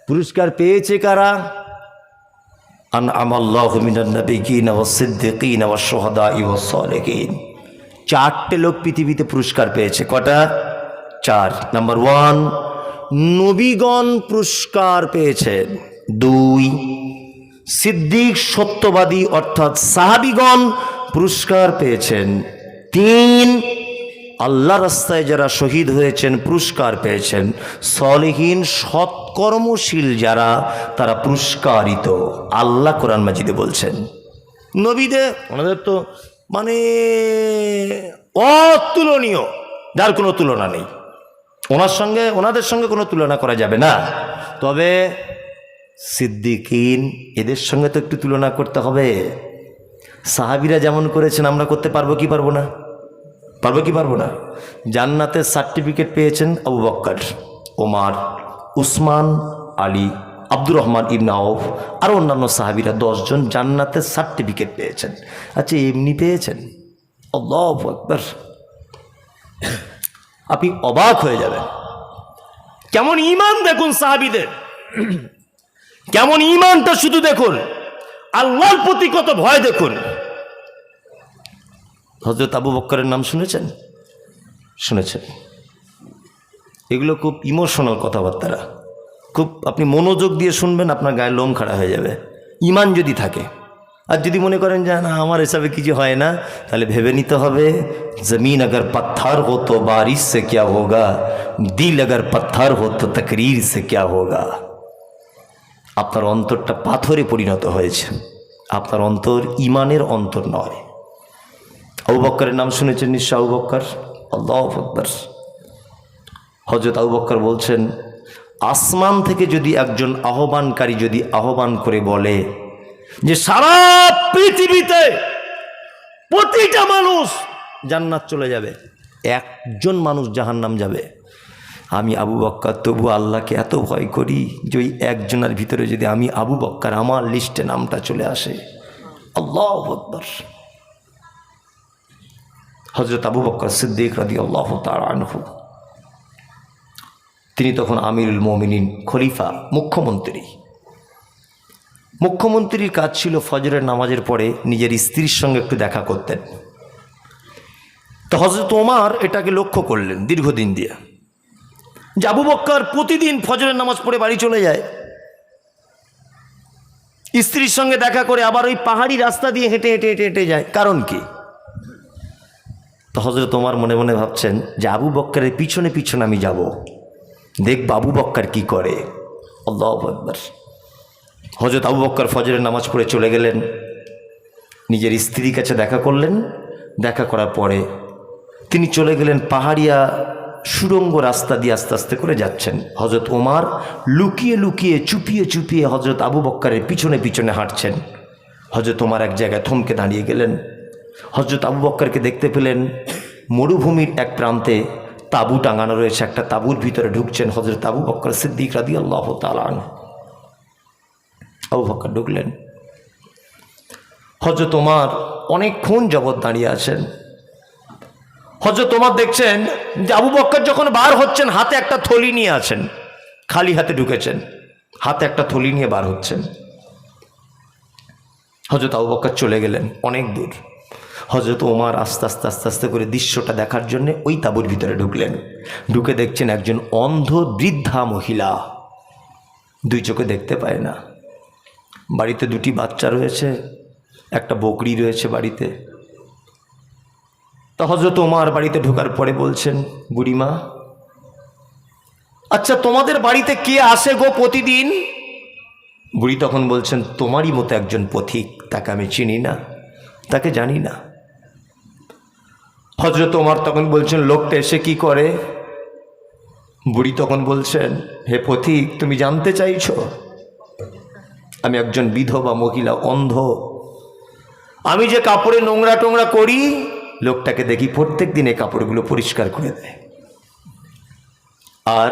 পুরস্কার পেয়েছে কারা? আন'আমাল্লাহু মিনান নাবিয়্যিনা ওয়াস সিদ্দিকিনা ওয়াস শুহাদাই ওয়াস সালিহিন। 4টে লোক পৃথিবীতে পুরস্কার পেয়েছে। কটা? 4। নাম্বার 1, নবীগণ পুরস্কার পেয়েছেন। 2, সিদ্দিক সত্যবাদী অর্থাৎ সাহাবীগণ পুরস্কার পেয়েছেন। 3, আল্লাহ রাস্তায় যারা শহীদ হয়েছেন পুরস্কার পেয়েছেন। সলিহিন সৎকর্মশীল যারা, তারা পুরস্কারিত। আল্লাহ কোরআন মাজিদে বলছেন। নবীদের ওনাদের তো মানে অতুলনীয়, যার কোনো তুলনা নেই, ওনাদের সঙ্গে কোনো তুলনা করা যাবে না। তবে সিদ্দিকিন, এদের সঙ্গে তো একটু তুলনা করতে হবে। সাহাবীরা যেমন করেছেন আমরা করতে পারবো কি পারবো না? পারবো কি পারবো না? জান্নাতের সার্টিফিকেট পেয়েছেন আবু বকর, ওমর, উসমান, আলী, আব্দুর রহমান ইবনে আউফ আর অন্যান্য সাহাবীরা 10 জন জান্নাতের সার্টিফিকেট পেয়েছেন। আচ্ছা এমনি পেয়েছেন? আল্লাহু আকবার, আপনি অবাক হয়ে যাবেন। কেমন ঈমান দেখুন সাহাবীদের, কেমন ঈমানটা শুধু দেখুন, আল্লাহর প্রতি কত ভয় দেখুন। হযরত আবু বকরের নাম শুনেছেন? শুনেছেন। এগুলো খুব ইমোশনাল কথাবার্তা, খুব আপনি মনোযোগ দিয়ে শুনবেন, আপনার গায়ে লোম খাড়া হয়ে যাবে ঈমান যদি থাকে। আর যদি মনে করেন যে না আমার হিসাবে কিছু হয় না, তাহলে ভেবে নিতে হবে, জমিন अगर पत्थर हो तो बारिश से क्या होगा, दिल अगर पत्थर हो तो तकरीर से क्या होगा। আপনার অন্তরটা পাথরে পরিণত হয়েছে, আপনার অন্তর ঈমানের অন্তর নয়। আবু বকরের নাম শুনেছেন নিশ্চয়? আবু বকর, আল্লাহু আকবার। হযরত আবু বকর বলছেন, আসমান থেকে যদি একজন আহ্বানকারী যদি আহ্বান করে বলে যে সারা পৃথিবীতে প্রতিটা মানুষ জান্নাত চলে যাবে, একজন মানুষ জাহান্নাম যাবে, আমি আবু বক্কর তবু আল্লাহকে এত ভয় করি যে ওই একজনের ভিতরে যদি আমি আবু বক্কর আমার লিস্টে নামটা চলে আসে। আল্লাহু আকবার। হযরত আবু বকর সিদ্দিক রাদিয়াল্লাহু তাআলা আনহু, তিনি তখন আমিরুল মুমিনিন, খলিফা, মুখ্যমন্ত্রীর কাজ ছিল ফজরের নামাজের পরে নিজের স্ত্রীর সঙ্গে একটু দেখা করতেন। তো হযরত ওমর এটাকে লক্ষ্য করলেন দীর্ঘদিন দিয়ে, যে আবু বকর প্রতিদিন ফজরের নামাজ পড়ে বাড়ি চলে যায়, স্ত্রীর সঙ্গে দেখা করে আবার ওই পাহাড়ি রাস্তা দিয়ে হেঁটে হেঁটে হেঁটে হেঁটে যায়, কারণ কি? তো হযরত ওমর মনে মনে ভাবছেন যে আবু বক্করের পিছনে পিছনে আমি যাব, দেখব আবু বক্কর কি করে। আল্লাহু আকবার। হযরত আবু বক্কর ফজরের নামাজ পড়ে চলে গেলেন, নিজের স্ত্রীর কাছে দেখা করলেন। দেখা করার পরে তিনি চলে গেলেন পাহাড়িয়া সুড়ঙ্গ রাস্তা দিয়ে আস্তে আস্তে করে যাচ্ছেন। হযরত ওমর লুকিয়ে লুকিয়ে চুপিয়ে চুপিয়ে হযরত আবু বক্করের পিছনে পিছনে হাঁটছেন। হযরত ওমর এক জায়গায় থমকে দাঁড়িয়ে গেলেন। হযরত আবু বক্করকে দেখতে পেলেন মরুভূমির এক প্রান্তে তাঁবু টাঙানো রয়েছে, একটা তাঁবুর ভিতরে ঢুকছেন হযরত আবু বকর সিদ্দিক রাদিয়াল্লাহু তাআলা আনহু। আবু বকর ঢুকলেন। হযরত ওমর অনেকক্ষণ যাবৎ দাঁড়িয়ে আছেন। হযরত ওমর দেখছেন যে আবু বকর যখন বার হচ্ছেন হাতে একটা থলি নিয়ে আছেন, খালি হাতে ঢুকেছেন, হাতে একটা থলি নিয়ে বার হচ্ছেন। হযরত আবু বকর চলে গেলেন অনেক দূর। হযরত ওমর আস্তে আস্তে আস্তে আস্তে করে দৃশ্যটা দেখার জন্য ওই তাঁবুর ভিতরে ঢুকলেন। ঢুকে দেখছেন একজন অন্ধ বৃদ্ধা মহিলা, দুই চোখে দেখতে পায় না। বাড়িতে দুটি বাচ্চা রয়েছে, একটা বকরি রয়েছে বাড়িতে। তো হযরত ওমর বাড়িতে ঢোকার পরে বলছেন, বুড়িমা, আচ্ছা তোমাদের বাড়িতে কে আসে গো প্রতিদিন? বুড়ি তখন বলছেন, তোমারই মতো একজন পথিক, তাকে আমি চিনি না, তাকে জানি না। হযরত ওমর তখন বলছেন, লোকটা এসে কি করে? বুড়ি তখন বলছেন, হে পথিক, তুমি জানতে চাইছো? আমি একজন বিধবা মহিলা, অন্ধ। আমি যে কাপড়ে নোংরা টোংরা করি, লোকটাকে দেখি প্রত্যেক দিন এই কাপড়গুলো পরিষ্কার করে দেয়, আর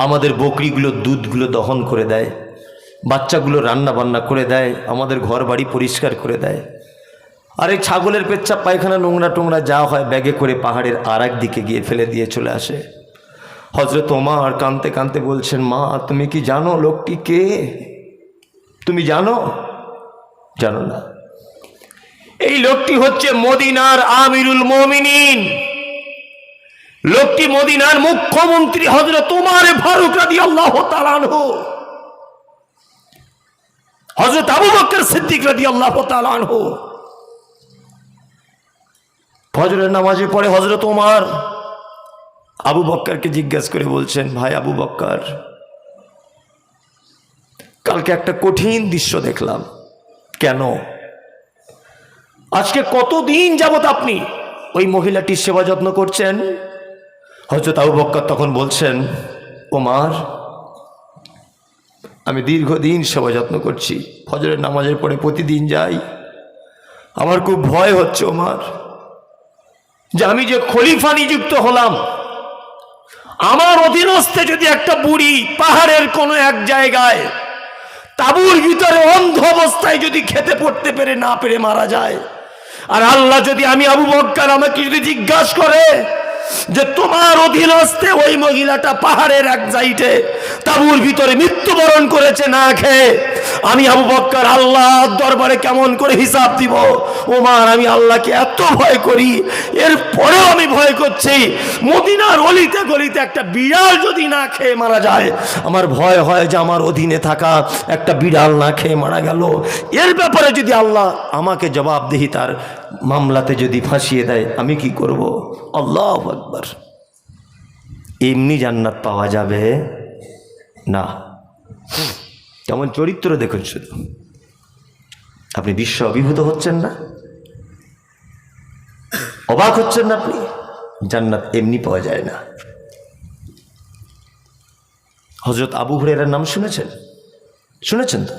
আমাদের বকরিগুলো দুধগুলো দহন করে দেয়, বাচ্চাগুলো রান্না বান্না করে দেয়, আমাদের ঘর বাড়ি পরিষ্কার করে দেয়। আর এই ছাগলের পেচ্ছাপ পায়খানা নোংরা টোংরা যা হয় ব্যাগে করে পাহাড়ের আর এক দিকে গিয়ে ফেলে দিয়ে চলে আসে। হযরত ওমর কাঁদতে কাঁদতে বলছেন, মা তুমি কি জানো লোকটি কে? তুমি জানো? জানো না? এই লোকটি হচ্ছে মদিনার আমিরুল মুমিনিন, লোকটি মদিনার মুখ্যমন্ত্রী হযরত ওমর ফারুক রাদিয়াল্লাহু তাআলা আনহু। হযরত আবু বকর সিদ্দিক রাদিয়াল্লাহু তাআলা আনহু। ফজরের নামাজে পড়ে হযরত ওমর আবু বক্করকে জিজ্ঞাসা করে বলছেন, ভাই আবু বক্কর, কালকে একটা কঠিন দৃশ্য দেখলাম। কেন? আজকে কতদিন যাবত আপনি ওই মহিলাটির সেবা যত্ন করছেন? হযরত আবু বক্কর তখন বলছেন, ওমর, আমি দীর্ঘদিন সেবা যত্ন করছি, ফজরের নামাজের পরে প্রতিদিন যাই। আমার খুব ভয় হচ্ছে ওমর, যে আমি যে খলিফা নিযুক্ত হলাম, আমার অধীনস্থে যদি একটা বুড়ি পাহাড়ের কোনো এক জায়গায় তাঁবুর ভিতরে অন্ধ অবস্থায় যদি খেতে পড়তে পেরে না পেরে মারা যায়, আর আল্লাহ যদি আমি আবু বকর আমাকে যদি জিজ্ঞাসা করে যে তোমার অধীনস্থে ওই মহিলাটা পাহাড়ের এক সাইডে তাঁবুর ভিতরে মৃত্যুবরণ করেছে না খেয়ে, আমি আবু বকর আল্লাহর দরবারে কেমন করে হিসাব দিব? ওমর, আমি আল্লাহকে এত ভয় করি, এরপরেও আমি ভয় করছি মদিনার অলিতে গলিতে একটা বিড়াল যদি না খেয়ে মারা যায়, আমার ভয় হয় যে আমার অধীনে থাকা একটা বিড়াল না খেয়ে মারা গেল, এর ব্যাপারে যদি আল্লাহ আমাকে জবাবদিহি তার মামলাতে যদি ফাঁসিয়ে দেয়, আমি কি করব? আল্লাহু আকবার। এমনি জান্নাত পাওয়া যাবে না। কেমন চরিত্র দেখুন শুধু। আপনি বিশ্ব অভিভূত হচ্ছেন না? অবাক হচ্ছেন না আপনি? জান্নাত এমনি পাওয়া যায় না। হযরত আবু হুরায়রার নাম শুনেছেন? শুনেছেন তো?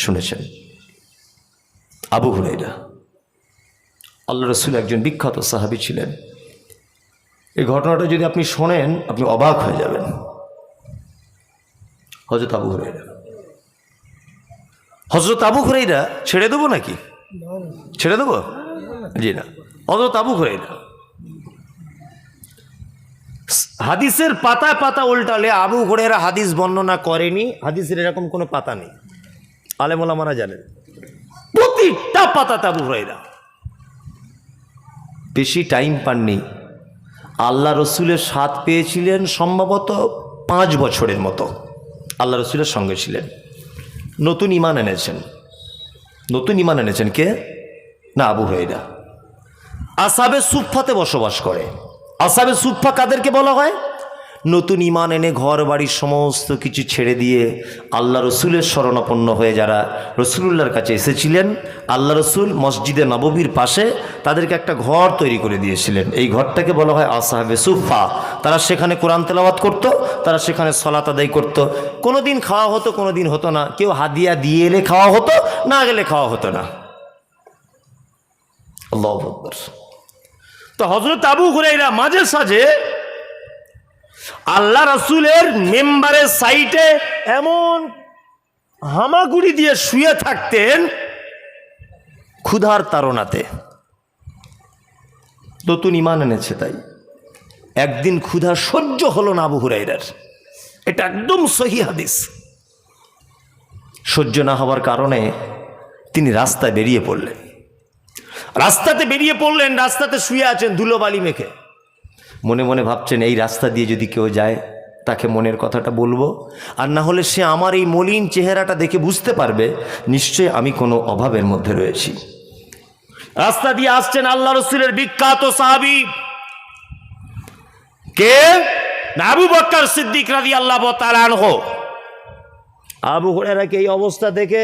শুনেছেন। আবু হুরায়রা আল্লাহ রাসূল একজন বিখ্যাত সাহাবী ছিলেন। এই ঘটনাটা যদি আপনি শোনেন আপনি অবাক হয়ে যাবেন। হযরত আবু হুরায়রা, হযরত আবু হুরায়রা ছেড়ে দেবো নাকি? ছেড়ে দেবো? জি না। হযরত আবু হুরায়রা হাদিসের পাতা পাতা উল্টালে আবু হুরায়রা হাদিস বর্ণনা করেনি, হাদিসের এরকম কোনো পাতা নেই। আলেম ওলামারা জানেন প্রতিটা পাতাতে আবু হুরায়রা। বেশি টাইম পাননি, আল্লাহ রসুলের সাথ পেয়েছিলেন সম্ভবত 5 বছরের মতো। আল্লাহ রসুলের সঙ্গে ছিলেন, নতুন ঈমান এনেছেন। নতুন ঈমান এনেছেন কে? না, আবু হুরায়রা। আসহাবে সুফফাতে বসবাস করে। আসহাবে সুফফা কাদেরকে বলা হয়? নতুন ঈমান এনে ঘর বাড়ির সমস্ত কিছু ছেড়ে দিয়ে আল্লাহ রসুলের শরণাপন্ন হয়ে যারা রসুলুল্লাহর কাছে এসেছিলেন, আল্লাহ রসুল মসজিদে নববীর পাশে তাদেরকে একটা ঘর তৈরি করে দিয়েছিলেন। এই ঘরটাকে বলা হয় আসহাবে সুফফা। তারা সেখানে কোরআন তেলাওয়াত করত, তারা সেখানে সালাত আদায় করত। কোনো দিন খাওয়া হতো, কোনো দিন হতো না। কেউ হাদিয়া দিয়ে এলে খাওয়া হতো, না গেলে খাওয়া হতো না। আল্লাহু আকবার। তো হযরত আবু হুরায়রা মাঝে সাঝে আল্লাহ রসুলের মেম্বারের সাইটে এমন হামাগুড়ি দিয়ে শুয়ে থাকতেন ক্ষুধার তাড়নাতে। নতুন ঈমান এনেছে তাই। একদিন ক্ষুধা সহ্য হলো না আবু হুরায়রার, এটা একদম সহিহ হাদিস। সহ্য না হওয়ার কারণে তিনি রাস্তায় বেরিয়ে পড়লেন। রাস্তাতে বেরিয়ে পড়লেন, রাস্তাতে শুয়ে আছেন ধুলোবালি মেখে। মনে মনে ভাবছেন এই রাস্তা দিয়ে যদি কেউ যায় তাকে মনের কথাটা বলবো, আর না হলে সে আমার এই মলিন চেহারাটা দেখে বুঝতে পারবে নিশ্চয়ই আমি কোনো অভাবের মধ্যে রয়েছি। রাস্তা দিয়ে আসছেন আল্লাহ রসুলের বিখ্যাত সাহাবী কে? আবু বকর সিদ্দিক রাদিয়াল্লাহু তাআলা আনহু। আবু হুরায়রাকে এই অবস্থা দেখে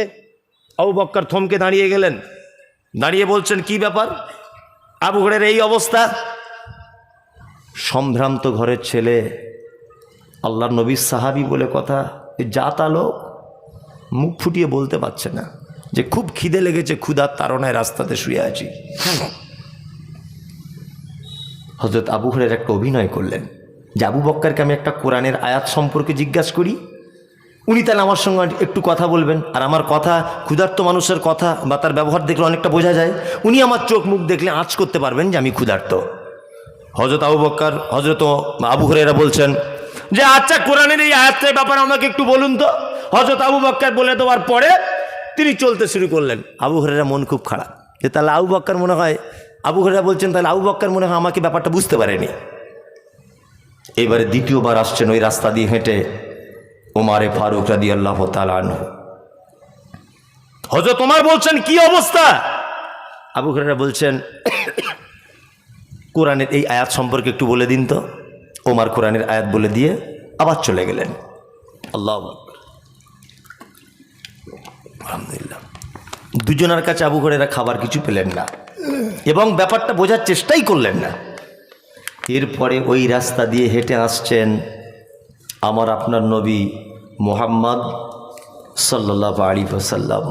আবু বকর থমকে দাঁড়িয়ে গেলেন। দাঁড়িয়ে বলছেন কি ব্যাপার? আবু হুরায়রার এই অবস্থা। সম্ভ্রান্ত ঘরের ছেলে, আল্লাহর নবীর সাহাবী বলে কথা, জাতা লোক মুখ ফুটিয়ে বলতে পারছে না যে খুব খিদে লেগেছে, ক্ষুধার তাড়নায় রাস্তাতে শুয়ে আছি। হযরত আবু হুরায়রা একটা অভিনয় করলেন যে আবু বক্করকে আমি একটা কোরআনের আয়াত সম্পর্কে জিজ্ঞাসা করি, উনি তাহলে আমার সঙ্গে একটু কথা বলবেন। আর আমার কথা, ক্ষুধার্ত মানুষের কথা বা তার ব্যবহার দেখলে অনেকটা বোঝা যায়। উনি আমার চোখ মুখ দেখলে আঁচ করতে পারবেন যে আমি ক্ষুধার্ত। হযরত আবু বকর, হযরত আবু হুরায়রা বলছেন যে আচ্ছা কোরআনের এই আয়াতের ব্যাপারে আমাকে একটু বলুন তো। হযরত আবু বকর বলে দেওয়ার পরে তিনি চলতে শুরু করলেন। আবু হুরায়রা মন খুব খারাপ যে তাহলে আবু বকর মনে হয়, আবু হুরায়রা বলছেন তাহলে আবু বকর মনে হয় আমাকে ব্যাপারটা বুঝতে পারেনি। এবারে দ্বিতীয়বার আসছেন ওই রাস্তা দিয়ে হেঁটে ওমরে ফারুক রাদিয়াল্লাহু তাআলা আনহু। হযরত ওমর বলছেন কি অবস্থা? আবু হুরায়রা বলছেন কোরআনের এই আয়াত সম্পর্কে একটু বলে দিন তো। ওমর কোরআনের আয়াত বলে দিয়ে আবার চলে গেলেন। আল্লাহু আকবার, আলহামদুলিল্লাহ। দুজনের কাছে আবু হুরায়রা খাবার কিছু পেলেন না এবং ব্যাপারটা বোঝার চেষ্টাই করলেন না। এরপরে ওই রাস্তা দিয়ে হেঁটে আসছেন আমার আপনার নবী মুহাম্মদ সাল্লাল্লাহু আলাইহি ওয়াসাল্লাম।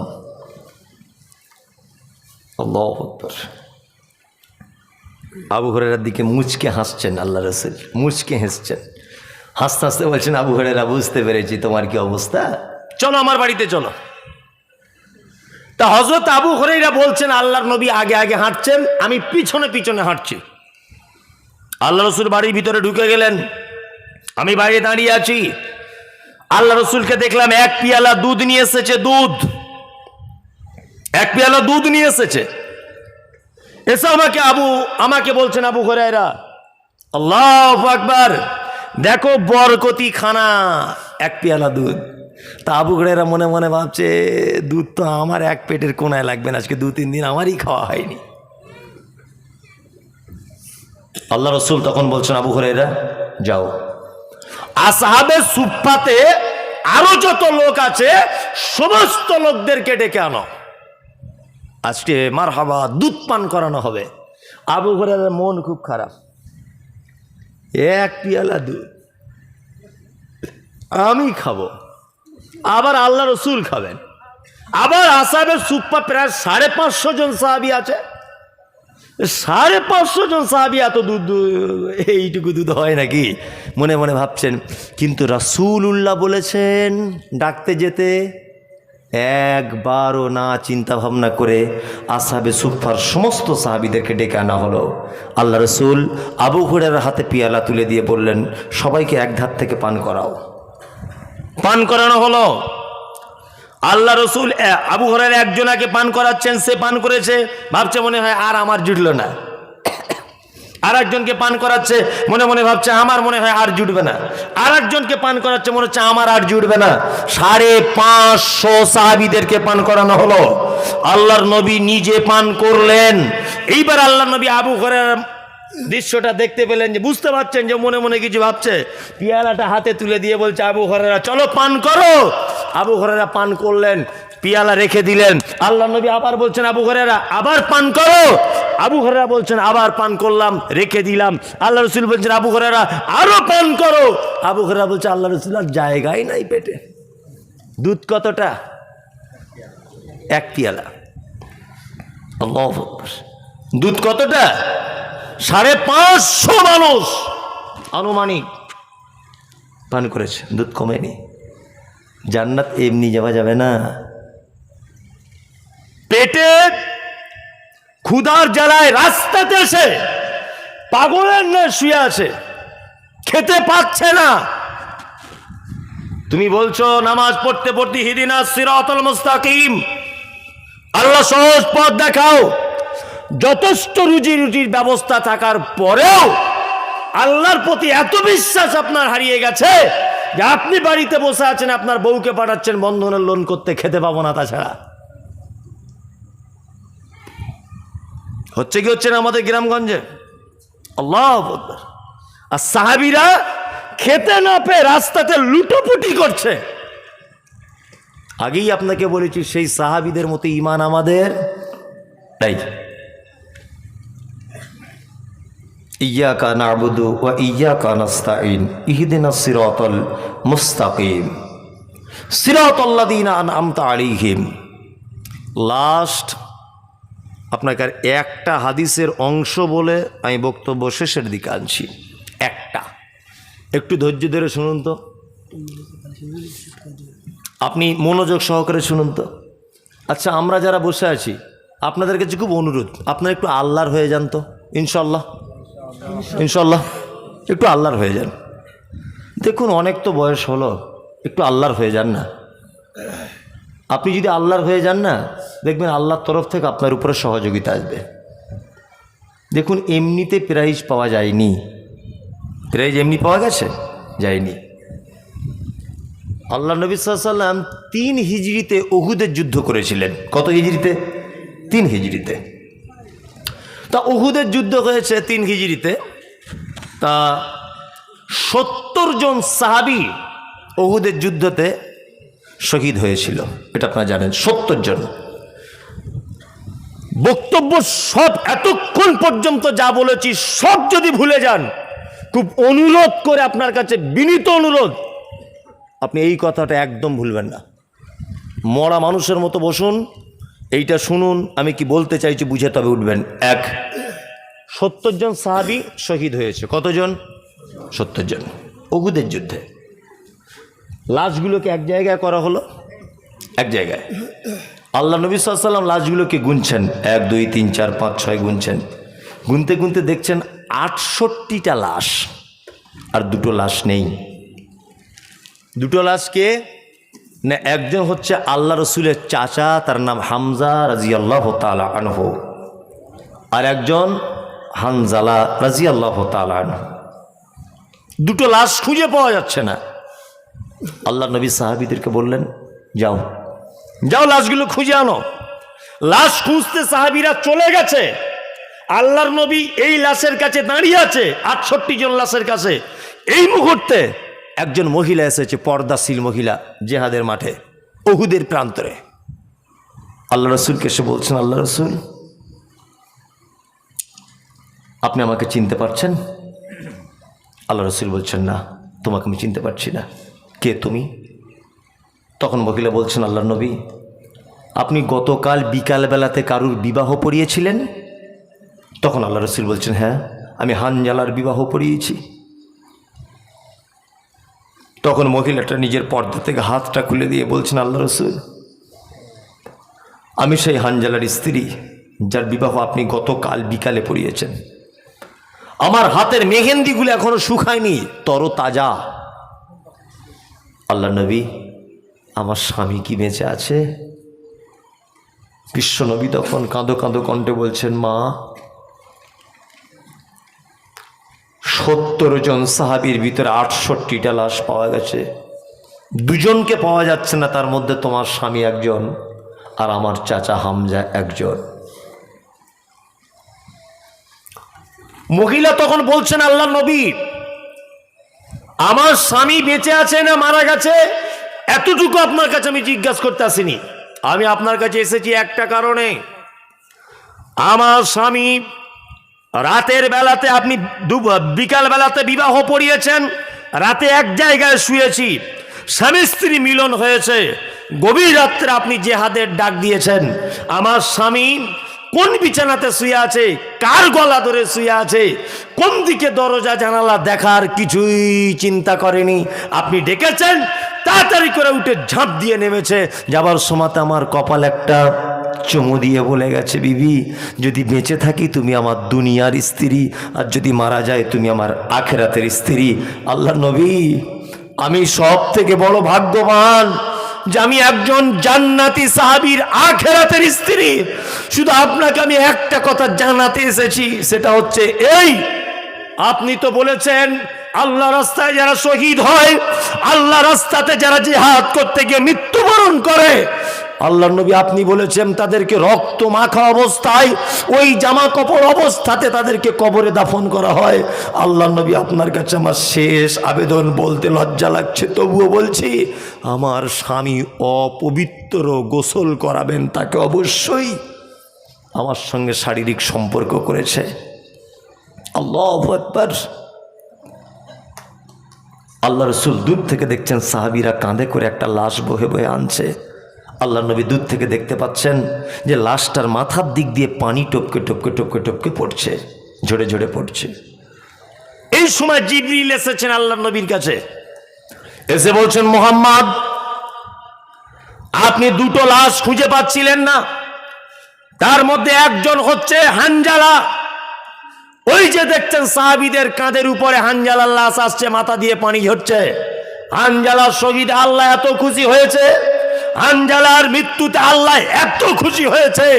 আল্লাহু আকবার। আবু হুরায়রার দিকে মুচকে হাসছেন আল্লাহ রাসূল, মুচকে হাসছেন। হাসতে হাসতে বলছেন আবু হুরায়রা বুঝতে পেরেছি তোমার কি অবস্থা, চলো আমার বাড়িতে চলো। তা হযরত আবু হুরায়রা বলছেন আল্লাহর নবী আগে আগে হাঁটছেন, আমি পিছনে পিছনে হাঁটছি। আল্লাহ রসুল বাড়ির ভিতরে ঢুকে গেলেন, আমি বাইরে দাঁড়িয়ে আছি। আল্লাহ রসুলকে দেখলাম এক পিয়ালা দুধ নিয়ে এসেছে, দুধ, এক পিয়ালা দুধ নিয়ে এসেছে। এসে আমাকে বলছেন আবু হুরায়রা, আল্লাহু আকবার, দেখো বরকতি খানা, এক পেয়ালা দুধ। তা আবু হুরায়রা মনে মনে ভাবছে দুধ তো আমার এক পেটের কোনায় লাগবে না, আজকে 2-3 দিন আমারই খাওয়া হয়নি। আল্লাহ রসুল তখন বলছেন আবু হুরায়রা যাও, আসহাবে সুফফাতে আরো যত লোক আছে সমস্ত লোকদেরকে ডেকে আনো, আজকে মারহাবা দুধ পান করানো হবে। আবু হুরায়রার মন খুব খারাপ, এক পিয়ালা দুধ আমি খাবো, আবার আল্লাহ রসুল খাবেন, আবার আসহাবে সুফফা প্রায় 550 জন সাহাবী আছে, 550 জন সাহাবী এত দুধ, এইটুকু দুধ হয় নাকি? মনে মনে ভাবছেন। কিন্তু রাসূলুল্লাহ বলেছেন ডাকতে যেতে, একবারও না চিন্তা ভাবনা করে আসহাবে সুফফার সমস্ত সাহাবীদেরকে ডেকে আনা হলো। আল্লাহ রসুল আবু হুরায়রার হাতে পিয়ালা তুলে দিয়ে বললেন, সবাইকে এক ধার থেকে পান করাও। পান করানো হলো। আল্লাহ রসুল আবু হুরায়রা একজনাকে পান করাচ্ছেন, সে পান করেছে, ভাবছে মনে হয় আর আমার জুটল না। আর একজনকে পান করাচ্ছে, মনে মনে ভাবছে আমার মনে হয় আর জুটবে না। আর একজনকে পান করাচ্ছে, মনে হচ্ছে আমার আর জুটবে না। 550 সাহাবীদেরকে পান করানো হলো। আল্লাহর নবী নিজে পান করলেন। এইবার আল্লাহর নবী আবু হুরায়রা দৃশ্যটা দেখতে পেলেন, যে বুঝতে পারছেন যে মনে মনে কিছু ভাবছে। পিয়ালাটা হাতে তুলে দিয়ে বলছে, আবু হুরায়রা চলো পান করো। আবু হুরায়রা পান করলেন, পিয়ালা রেখে দিলেন। আল্লাহ নবী আবার বলছেন, আবু হুরায়রা আবার পান করো। আবু হুরায়রা বলছেন, আবার পান করলাম, রেখে দিলাম। আল্লাহ রসুল বলছেন, আবু হুরায়রা আরো পান করো। আবু হুরায়রা বলছে, আল্লাহ রসুল আর জায়গাই নাই পেটে। দুধ কতটা? 1 পিয়ালা। আল্লাহু আকবার। দুধ কতটা? 550 মানুষ আনুমানিক পান করেছে, দুধ কমেনি। জান্নাত এমনি যাওয়া যাবে না। পেটে ক্ষুধার জ্বালায় রাস্তাতে এসে পাগলের ন্যায় শুয়ে আছে, খেতে পাচ্ছে না। তুমি বলছো নামাজ পড়তে পড়তে ইহদিনাস সিরাতাল মুস্তাকিম, আল্লাহ সহজ পথ দেখাও। যথেষ্ট রুজি রুটির ব্যবস্থা থাকার পরেও আল্লাহর প্রতি এত বিশ্বাস আপনার হারিয়ে গেছে যে আপনি বাড়িতে বসে আছেন, আপনার বউকে পাঠাচ্ছেন বন্ধনের লোন করতে, খেতে পাবো না তাছাড়া। হচ্ছে কি হচ্ছে না আমাদের গ্রামগঞ্জে? আল্লাহু আকবার। আর সাহাবীরা খেতে না পেয়ে রাস্তাতে লুটোপুটি করছে। আগেই আপনাকে বলেছি, সেই সাহাবীদের মতো ঈমান আমাদের নাই। ইয়্যাকা না'বুদু ওয়া ইয়্যাকা নাস্তাঈন ইহদিনাস সিরাতাল মুস্তাকিম সিরাতাল্লাযীনা আন'আমতা আলাইহিম। লাস্ট আপনাকে আর একটা হাদিসের অংশ বলে আমি বক্তব্য শেষের দিকে আনছি। একটা, একটু ধৈর্য ধরে শুনুন তো, আপনি মনোযোগ সহকারে শুনুন তো। আচ্ছা, আমরা যারা বসে আছি আপনাদের কাছে খুব অনুরোধ, আপনারা একটু আল্লাহর হয়ে যান তো, ইনশাল্লাহ ইনশাল্লাহ একটু আল্লাহর হয়ে যান। দেখুন অনেক তো বয়স হলো, একটু আল্লাহর হয়ে যান না। আপনি যদি আল্লাহর হয়ে যান না, দেখবেন আল্লাহর তরফ থেকে আপনার উপরে সহযোগিতা আসবে। দেখুন এমনিতে প্রাইজ পাওয়া যায়নি, প্রাইজ এমনি পাওয়া গেছে যায়নি। আল্লাহ নবী সাল্লাল্লাহু আলাইহি ওয়াসাল্লাম 3 হিজরিতে উহুদের যুদ্ধ করেছিলেন। কত হিজরিতে? 3 হিজরিতে। তা উহুদের যুদ্ধ হয়েছে 3 হিজরিতে। তা 70 জন সাহাবী উহুদের যুদ্ধতে শহীদ হয়েছিল, এটা আপনারা জানেন। 70 জন। বক্তব্য সব এতক্ষণ পর্যন্ত যা বলেছি সব যদি ভুলে যান, খুব অনুরোধ করে আপনার কাছে বিনীত অনুরোধ, আপনি এই কথাটা একদম ভুলবেন না। মরা মানুষের মতো বসুন, এইটা শুনুন আমি কি বলতে চাইছি বুঝে তবে উঠবেন। 70 জন সাহাবী শহীদ হয়েছে। কতজন? 70 জন উহুদের যুদ্ধে। লাশগুলোকে এক জায়গায় করা হলো, এক জায়গায়। আল্লাহ নবী সাল্লাল্লাহু আলাইহি ওয়াসাল্লাম লাশগুলোকে গুনছেন, 1 2 3 4 5 6 গুনছেন। গুনতে গুনতে দেখছেন 68টা লাশ, আর 2টো লাশ নেই। 2টো লাশ কে না? একজন হচ্ছে আল্লাহ রসুলের চাচা, তার নাম হামজা রাদিয়াল্লাহু তাআলা আনহু, আর একজন হানজালা রাদিয়াল্লাহু তাআলা আনহু। 2টো লাশ খুঁজে পাওয়া যাচ্ছে না। আল্লাহ নবী সাহাবীদেরকে বললেন, যাও যাও লাশগুলো খুঁজে আনো। লাশ খুঁজতে সাহাবীরা চলে গেছে। আল্লাহর নবী এই লাশের কাছে দাঁড়িয়ে আছে, 68 জন লাশের কাছে। এই মুহূর্তে একজন মহিলা এসেছে, পর্দাশীল মহিলা, জেহাদের মাঠে উহুদের প্রান্তরে। আল্লাহ রসুলকে এসে বলছেন, আল্লাহ রসুল আপনি আমাকে চিনতে পারছেন? আল্লাহ রসুল বলছেন, না তোমাকে আমি চিনতে পারছি না, কে তুমি? তখন মহিলা বলছেন, আল্লাহ নবী আপনি গতকাল বিকালবেলাতে কারুর বিবাহ পড়িয়েছিলেন, তখন আল্লাহ রসুল বলছেন, হ্যাঁ আমি হানজালার বিবাহ পড়িয়েছি। তখন মহিলাটা নিজের পর্দা থেকে হাতটা খুলে দিয়ে বলছেন, আল্লাহ রসুল আমি সেই হানজালার স্ত্রী যার বিবাহ আপনি গতকাল বিকালে পড়িয়েছেন। আমার হাতের মেহেন্দিগুলো এখনো শুকায়নি, তরতাজা। আল্লাহ নবী, আমার স্বামী কি বেঁচে আছে? বিশ্ব নবী তখন কাঁদো কাঁদো কণ্ঠে বলছেন, মা 70 জন সাহাবীর ভিতরে 68টা লাশ পাওয়া গেছে, 2 জনকে পাওয়া যাচ্ছে না, তার মধ্যে তোমার স্বামী একজন আর আমার চাচা হামজা একজন। মহিলা তখন বলছেন, আল্লাহ নবী আমার স্বামী বেঁচে আছে না মারা গেছে এতটুকু আপনার কাছে আমি জিজ্ঞাসা করতে আসিনি। আমি আপনার কাছে এসেছি একটা কারণে, আমার স্বামী রাতের বেলাতে, আপনি বিকাল বেলাতে বিবাহ পড়িয়েছেন, রাতে এক জায়গায় শুয়েছি, স্বামী স্ত্রী মিলন হয়েছে, গভীর রাত্রে আপনি জেহাদের ডাক দিয়েছেন, আমার স্বামী কোন বিছানাতে শুয়ে আছে, কার গলা ধরে শুয়ে আছে, কোন দিকে দরজা জানালা দেখার কিছুই চিন্তা করেনি, আপনি ডেকেছেন, তাড়াতাড়ি করে উঠে ঝাঁপ দিয়ে নেমেছে। যাবার সময়তে আমার কপাল একটা চুমু দিয়ে বলে গেছে, বিবি যদি বেঁচে থাকি তুমি আমার দুনিয়ার স্ত্রী, আর যদি মারা যায় তুমি আমার আখেরাতের স্ত্রী। আল্লাহ নবী আমি সব থেকে বড় ভাগ্যবান যে আমি একজন জান্নাতি সাহাবীর আখেরাতের স্ত্রী। শুধু আপনাকে আমি একটা কথা জানাতে এসেছি, সেটা হচ্ছে এই, আপনি তো বলেছেন আল্লাহ রাস্তায় যারা শহীদ হয়, আল্লাহ রাস্তাতে যারা জিহাদ করতে গিয়ে মৃত্যুবরণ করে, আল্লাহ নবী আপনি বলেছেন তাদেরকে রক্ত মাখা অবস্থায় ওই জামা কাপড় অবস্থাতে তাদেরকে কবরে দাফন করা হয়। আল্লাহ নবী আপনার কাছে আমার শেষ আবেদন, বলতে লজ্জা লাগছে তবুও বলছি, আমার স্বামী অপবিত্র, গোসল করাবেন তাকে, অবশ্যই আমার সঙ্গে শারীরিক সম্পর্ক করেছে। আল্লাহু আকবার। আল্লাহ রসুল দূর থেকে দেখছেন সাহাবীরা কাঁধে করে একটা লাশ বহে বহে আনছে। আল্লাহ নবী দূর থেকে দেখতে পাচ্ছেন যে লাশটার মাথার দিক দিয়ে পানি টপকে টপকে টপকে টপকে পড়ছে, ঝরে ঝরে পড়ছে। এই সময় জিবরিল এসেছেন আল্লাহ নবীর কাছে, এসে বলছেন, মুহাম্মদ আপনি 2টো লাশ খুঁজে পাচ্ছিলেন না, তার মধ্যে একজন হচ্ছে হানজালা। ওই যে দেখছেন সাহাবীদের কাঁধের উপরে হানজালার লাশ আসছে, মাথা দিয়ে পানি ঝরছে। হানজালার শহীদ আল্লাহ এত খুশি হয়েছে, হানজালার মৃত্যুতে আল্লাহ এত খুশি হয়েছে,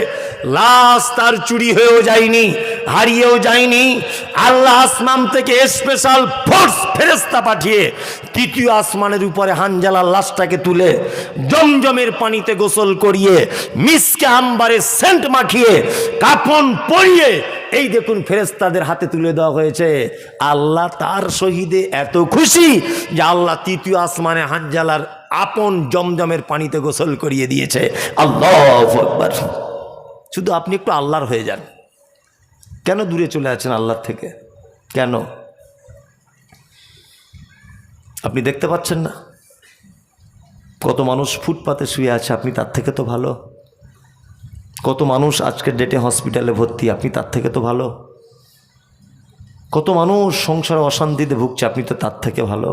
লাশ তার চুরি হয়েও যায়নি, হারিয়েও যায়নি। আল্লাহ আসমান থেকে স্পেশাল ফোর্স ফেরেশতা পাঠিয়ে 3য় আসমানের উপরে হানজালার লাশটাকে তুলে জমজমের পানিতে গোসল করিয়ে, মিসকে আম্বারে সেন্ট মাখিয়ে, কাফন পরিয়ে, এই দেখুন ফেরেশতাদের হাতে তুলে দেওয়া হয়েছে। আল্লাহ তার শহীদে এত খুশি যে আল্লাহ 3য় আসমানে হানজালার আপন জমজমের পানিতে গোসল করিয়ে দিয়েছে। আল্লাহু আকবার। শুধু আপনি একটু আল্লাহর হয়ে যান। কেন দূরে চলে আছেন আল্লাহর থেকে? কেন? আপনি দেখতে পাচ্ছেন না কত মানুষ ফুটপাতে শুয়ে আছে, আপনি তার থেকে তো ভালো। কত মানুষ আজকের ডেটে হসপিটালে ভর্তি, আপনি তার থেকে তো ভালো। কত মানুষ সংসারে অশান্তিতে ভুগছে, আপনি তো তার থেকে ভালো।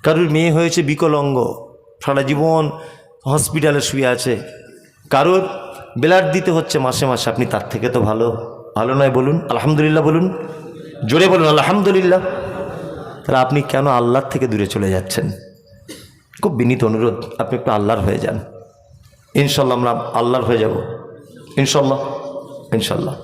কারোর মেয়ে হয়েছে বিকলাঙ্গ, সারা জীবন হসপিটালে শুয়ে আছে, কারোর ব্লাড দিতে হচ্ছে মাসে মাসে, আপনি তার থেকে তো ভালো। ভালো নয়? বলুন আলহামদুলিল্লাহ, বলুন জোরে বলুন আলহামদুলিল্লাহ। তাহলে আপনি কেন আল্লাহর থেকে দূরে চলে যাচ্ছেন? খুব বিনীত অনুরোধ, আপনি একটু আল্লাহর হয়ে যান। ইনশাল্লাহ আমরা আল্লাহর হয়ে যাব, ইনশাল্লাহ ইনশাল্লাহ।